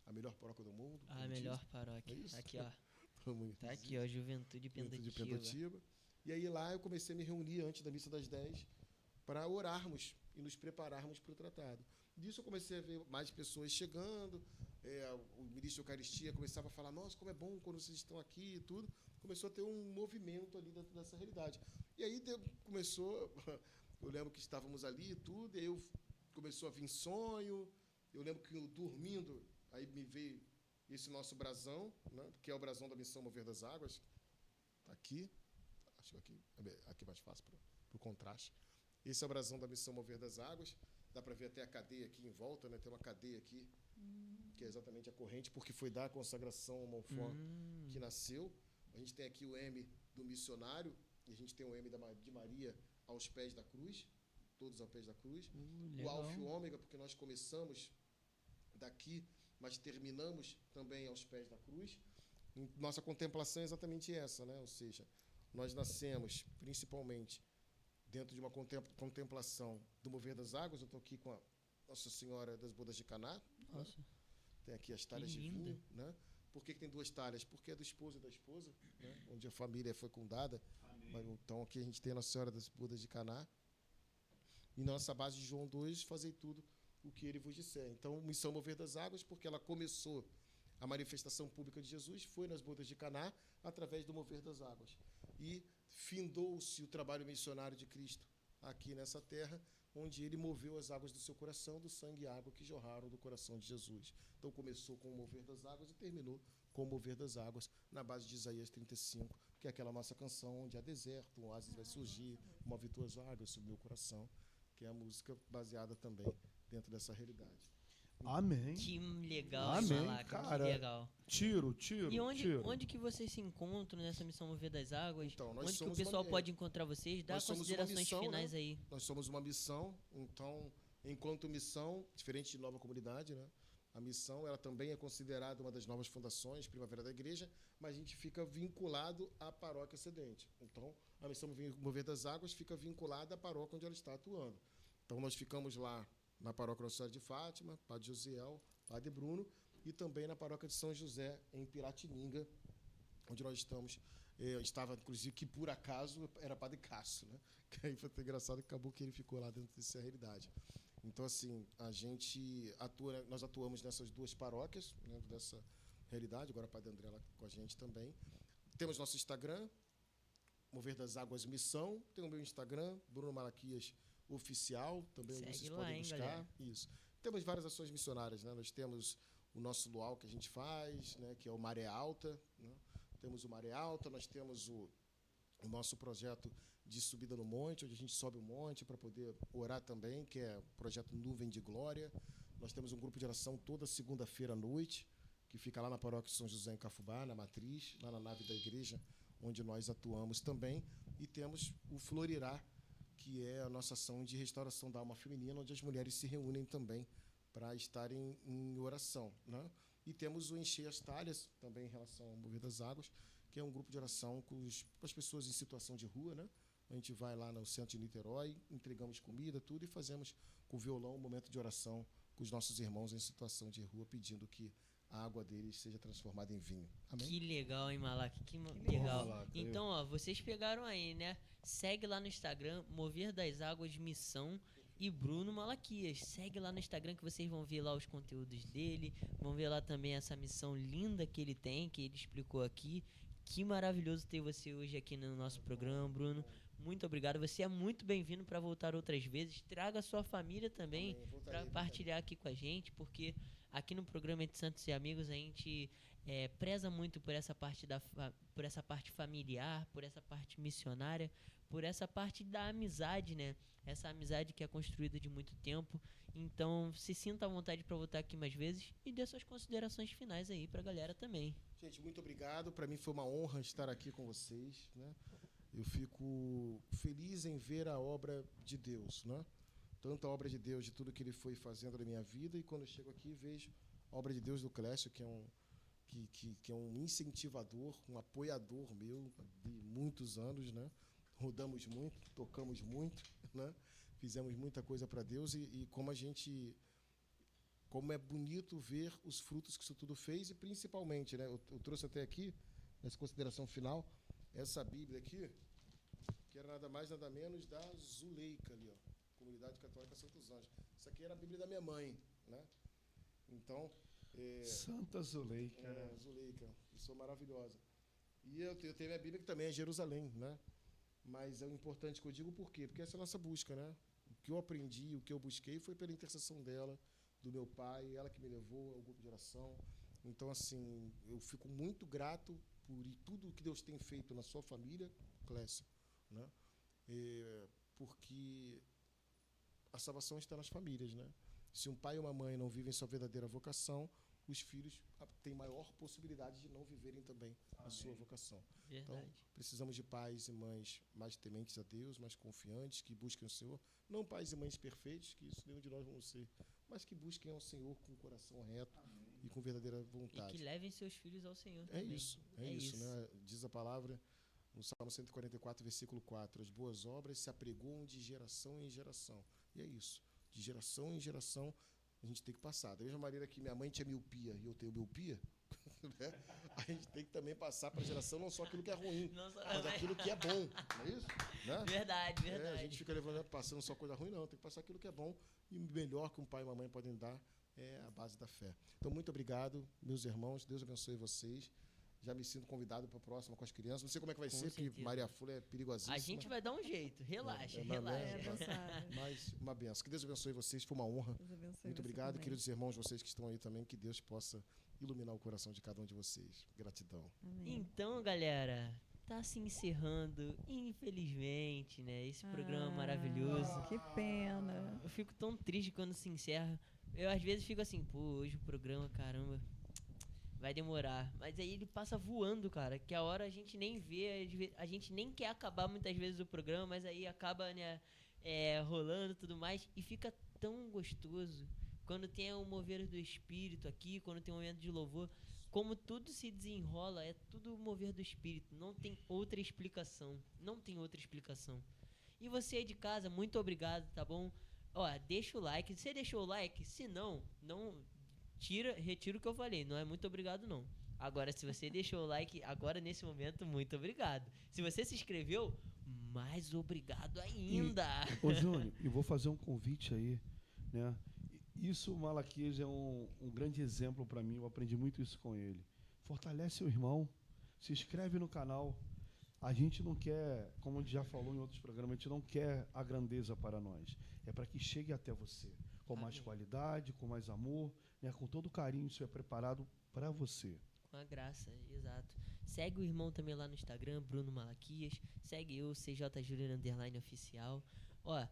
C: A melhor paróquia do mundo.
B: A melhor paróquia. É aqui, ó. Tá aqui, ó, Juventude Pendativa.
C: E aí lá eu comecei a me reunir antes da missa das 10 para orarmos e nos prepararmos para o tratado. Disso eu comecei a ver mais pessoas chegando, o ministro de Eucaristia começava a falar, nossa, como é bom quando vocês estão aqui e tudo. Começou a ter um movimento ali dentro dessa realidade. E aí começou, eu lembro que estávamos ali e tudo, e aí começou a vir sonho, eu lembro que eu dormindo, aí me veio esse nosso brasão, né, que é o brasão da Missão Mover das Águas, tá aqui, acho que aqui é mais fácil para o contraste. Esse é o brasão da Missão Mover das Águas, dá para ver até a cadeia aqui em volta, né, tem uma cadeia aqui, que é exatamente a corrente, porque foi da consagração ao Montfort que nasceu. A gente tem aqui o M do missionário, e a gente tem o M de Maria aos pés da cruz, todos aos pés da cruz. O Alfa e o Ômega, porque nós começamos daqui, mas terminamos também aos pés da cruz. Nossa contemplação é exatamente essa, né? Ou seja, nós nascemos principalmente dentro de uma contemplação do mover das águas. Eu estou aqui com a Nossa Senhora das Bodas de Caná.
B: Nossa.
C: Né? Tem aqui as talhas de vinho, né? Por que tem duas talhas? Porque é do esposo e da esposa, né? Onde a família é fecundada. Então, aqui a gente tem a Nossa Senhora das Bodas de Caná. E nossa base de João 2, fazei tudo o que ele vos disser. Então, Missão Mover das Águas, porque ela começou a manifestação pública de Jesus, foi nas Bodas de Caná, através do Mover das Águas. E findou-se o trabalho missionário de Cristo aqui nessa terra, onde ele moveu as águas do seu coração, do sangue e água que jorraram do coração de Jesus. Então, começou com o Mover das Águas e terminou com o Mover das Águas, na base de Isaías 35, que é aquela nossa canção onde há deserto, um oásis vai surgir, move tuas águas sobre o meu coração, que é a música baseada também dentro dessa realidade.
E: Amém.
B: Que legal,
E: Amém,
B: Malaca,
E: cara.
B: que legal.
E: Tiro.
B: E onde que vocês se encontram nessa Missão Mover das Águas?
C: Então, nós
B: onde que o
C: somos
B: pessoal
C: uma-
B: pode encontrar vocês? Dá
C: nós somos uma
B: considerações
C: missão,
B: finais
C: né?
B: aí.
C: Nós somos uma missão, então, enquanto missão, diferente de Nova Comunidade, né? A missão ela também é considerada uma das novas fundações, Primavera da Igreja, mas a gente fica vinculado à paróquia cedente. Então, a Missão Mover das Águas fica vinculada à paróquia onde ela está atuando. Então, nós ficamos lá na paróquia Nossa Senhora de Fátima, Padre Josiel, Padre Bruno, e também na paróquia de São José, em Piratininga, onde nós estamos. Estava, inclusive, que por acaso era Padre Cássio, né? Que aí foi até engraçado que acabou que ele ficou lá dentro dessa realidade. Então, assim, nós atuamos nessas duas paróquias, dentro dessa realidade. Agora, o Padre André lá com a gente também. Temos nosso Instagram, Mover das Águas Missão. Tem o meu Instagram, Bruno Malaquias Oficial. Também
B: Segue
C: vocês
B: lá,
C: podem
B: hein,
C: buscar.
B: galera?
C: Isso. Temos várias ações missionárias, né? Nós temos o nosso luau que a gente faz, né? Que é o Maré Alta, né? Temos o Maré Alta, nós temos o nosso projeto de subida no monte, onde a gente sobe o monte para poder orar também, que é o projeto Nuvem de Glória. Nós temos um grupo de oração toda segunda-feira à noite, que fica lá na paróquia São José em Cafubá, na Matriz, lá na nave da igreja, onde nós atuamos também. E temos o Florirá, que é a nossa ação de restauração da alma feminina, onde as mulheres se reúnem também para estarem em oração, né? E temos o Encher as Talhas, também em relação ao Mover das Águas, que é um grupo de oração com as pessoas em situação de rua, né? A gente vai lá no centro de Niterói, entregamos comida, tudo, e fazemos com o violão um momento de oração com os nossos irmãos em situação de rua, pedindo que a água deles seja transformada em vinho. Amém?
B: Que legal, hein, Malaca? Que legal.
E: Malaca,
B: Então, ó, vocês pegaram aí, né? Segue lá no Instagram, Mover das Águas Missão e Bruno Malaquias. Segue lá no Instagram que vocês vão ver lá os conteúdos dele, vão ver lá também essa missão linda que ele tem, que ele explicou aqui. Que maravilhoso ter você hoje aqui no nosso programa, Bruno. Muito obrigado. Você é muito bem-vindo para voltar outras vezes. Traga a sua família também para partilhar aqui com a gente, porque aqui no programa Entre Santos e Amigos a gente preza muito por essa parte por essa parte familiar, por essa parte missionária, por essa parte da amizade, né? Essa amizade que é construída de muito tempo. Então, se sinta à vontade para voltar aqui mais vezes e dê suas considerações finais aí para a galera também.
C: Gente, muito obrigado. Para mim foi uma honra estar aqui com vocês, né? Eu fico feliz em ver a obra de Deus, né? Tanto a obra de Deus, de tudo que Ele foi fazendo na minha vida, e quando eu chego aqui vejo a obra de Deus do Clécio, que é um incentivador, um apoiador meu de muitos anos, né? Rodamos muito, tocamos muito, né? Fizemos muita coisa para Deus e como é bonito ver os frutos que isso tudo fez, e principalmente, né? Eu trouxe até aqui, nessa consideração final, essa Bíblia aqui, que era nada mais, nada menos da Zuleika ali, ó. Comunidade Católica Santos Anjos. Isso aqui era a Bíblia da minha mãe, né? Então...
E: Santa Zuleika.
C: Zuleika, pessoa maravilhosa. E eu tenho minha Bíblia, que também é Jerusalém, né? Mas é o importante que eu digo, por quê? Porque essa é a nossa busca, né? O que eu aprendi, o que eu busquei foi pela intercessão dela, do meu pai, ela que me levou ao grupo de oração. Então, assim, eu fico muito grato por tudo que Deus tem feito na sua família, Clécio, né? Porque a salvação está nas famílias, né? Se um pai e uma mãe não vivem sua verdadeira vocação, os filhos têm maior possibilidade de não viverem também a sua vocação.
B: Verdade.
C: Então, precisamos de pais e mães mais tementes a Deus, mais confiantes, que busquem o Senhor. Não pais e mães perfeitos, que isso nenhum de nós vamos ser, mas que busquem ao Senhor com o coração reto e com verdadeira vontade.
B: E que levem seus filhos ao Senhor também.
C: É isso, né? Diz a palavra no Salmo 144, versículo 4, as boas obras se apregoam de geração em geração. E é isso, de geração em geração, a gente tem que passar. Da mesma maneira que minha mãe tinha miopia e eu tenho miopia, né? A gente tem que também passar para a geração não só aquilo que é ruim, mas aquilo que é bom, não é isso? Né?
B: Verdade.
C: A gente fica passando só coisa ruim, não. Tem que passar aquilo que é bom, e o melhor que um pai e uma mãe podem dar é a base da fé. Então, muito obrigado, meus irmãos. Deus abençoe vocês. Já me sinto convidado para a próxima com as crianças. Não sei como é que vai ser, porque Maria Flor é perigosíssima.
B: A gente vai dar um jeito. Relaxa.
C: Mas uma benção. Que Deus abençoe vocês. Foi uma honra. Muito obrigado, também. Queridos irmãos, vocês que estão aí também. Que Deus possa iluminar o coração de cada um de vocês. Gratidão.
D: Amém.
B: Então, galera, tá se encerrando, infelizmente, né? Esse programa maravilhoso.
D: Que pena.
B: Eu fico tão triste quando se encerra. Eu, às vezes, fico assim, pô, hoje o programa, caramba, vai demorar. Mas aí ele passa voando, cara, que a hora a gente nem vê, a gente nem quer acabar muitas vezes o programa, mas aí acaba, né, rolando e tudo mais, e fica tão gostoso. Quando tem o mover do Espírito aqui, quando tem um momento de louvor, como tudo se desenrola, é tudo mover do Espírito. Não tem outra explicação. Não tem outra explicação. E você aí de casa, muito obrigado, tá bom? Ó, deixa o like. Você deixou o like? Se não, retira o que eu falei. Não é muito obrigado, não. Agora, se você deixou o like agora, nesse momento, muito obrigado. Se você se inscreveu, mais obrigado ainda.
E: Ô, Júnior, eu vou fazer um convite aí, né? Isso, o Malaquias é um grande exemplo para mim, eu aprendi muito isso com ele. Fortalece o irmão, se inscreve no canal. A gente não quer, como a gente já falou em outros programas, a gente não quer a grandeza para nós. É para que chegue até você, com mais qualidade, com mais amor, né, com todo carinho, isso é preparado para você.
B: Com a graça, exato. Segue o irmão também lá no Instagram, Bruno Malaquias. Segue eu, CJ_oficial. Ó,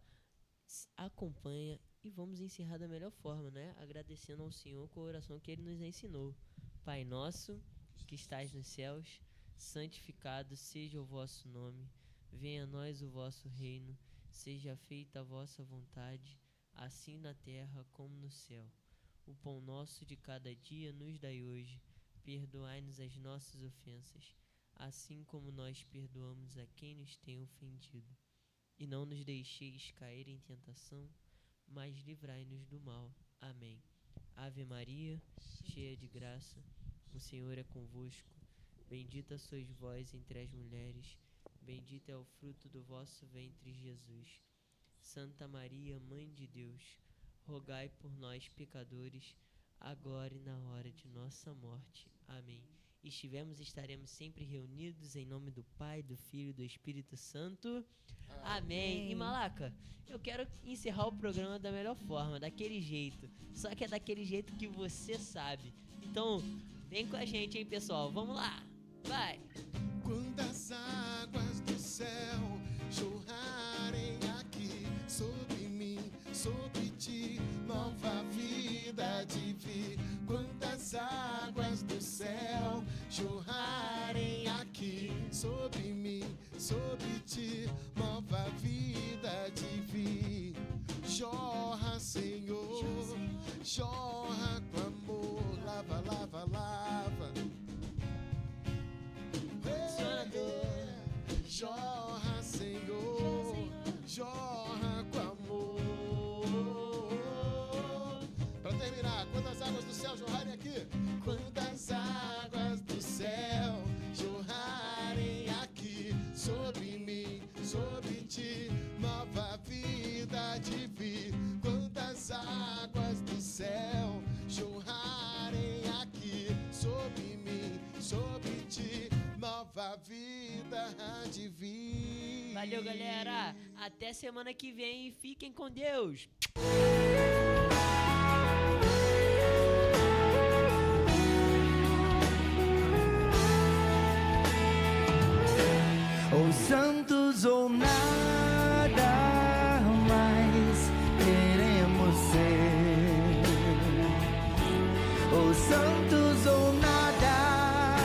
B: acompanha. E vamos encerrar da melhor forma, né? Agradecendo ao Senhor com a oração que Ele nos ensinou. Pai nosso, que estás nos céus, santificado seja o vosso nome. Venha a nós o vosso reino. Seja feita a vossa vontade, assim na terra como no céu. O pão nosso de cada dia nos dai hoje. Perdoai-nos as nossas ofensas, assim como nós perdoamos a quem nos tem ofendido. E não nos deixeis cair em tentação, mas livrai-nos do mal. Amém. Ave Maria, cheia de graça, o Senhor é convosco. Bendita sois vós entre as mulheres, bendito é o fruto do vosso ventre, Jesus. Santa Maria, Mãe de Deus, rogai por nós, pecadores, agora e na hora de nossa morte. Amém. Estaremos sempre reunidos em nome do Pai, do Filho e do Espírito Santo. Amém. E Malaca, eu quero encerrar o programa da melhor forma, daquele jeito. Só que é daquele jeito que você sabe. Então, vem com a gente, hein, pessoal. Vamos lá. Vai.
C: Quando as águas do céu jorrarem aqui sobre mim, sobre ti, nova vida de vir. Quando as águas do céu jorrarem aqui sobre mim, sobre ti, nova vida de vir. Jorra, Senhor, jorra com amor, lava, lava, lava. Jorra, Senhor, jorra com amor. Para terminar, quando as águas do céu jorrarem aqui, quando as águas do céu jorrarem aqui sobre mim, sobre a vida há de vir.
B: Valeu, galera. Até semana que vem. Fiquem com Deus.
A: Ou santos ou nada mais queremos ser. Ou santos ou nada,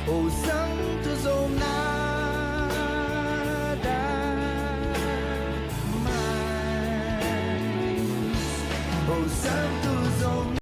A: ou santos ou nada mais. Ou santos ou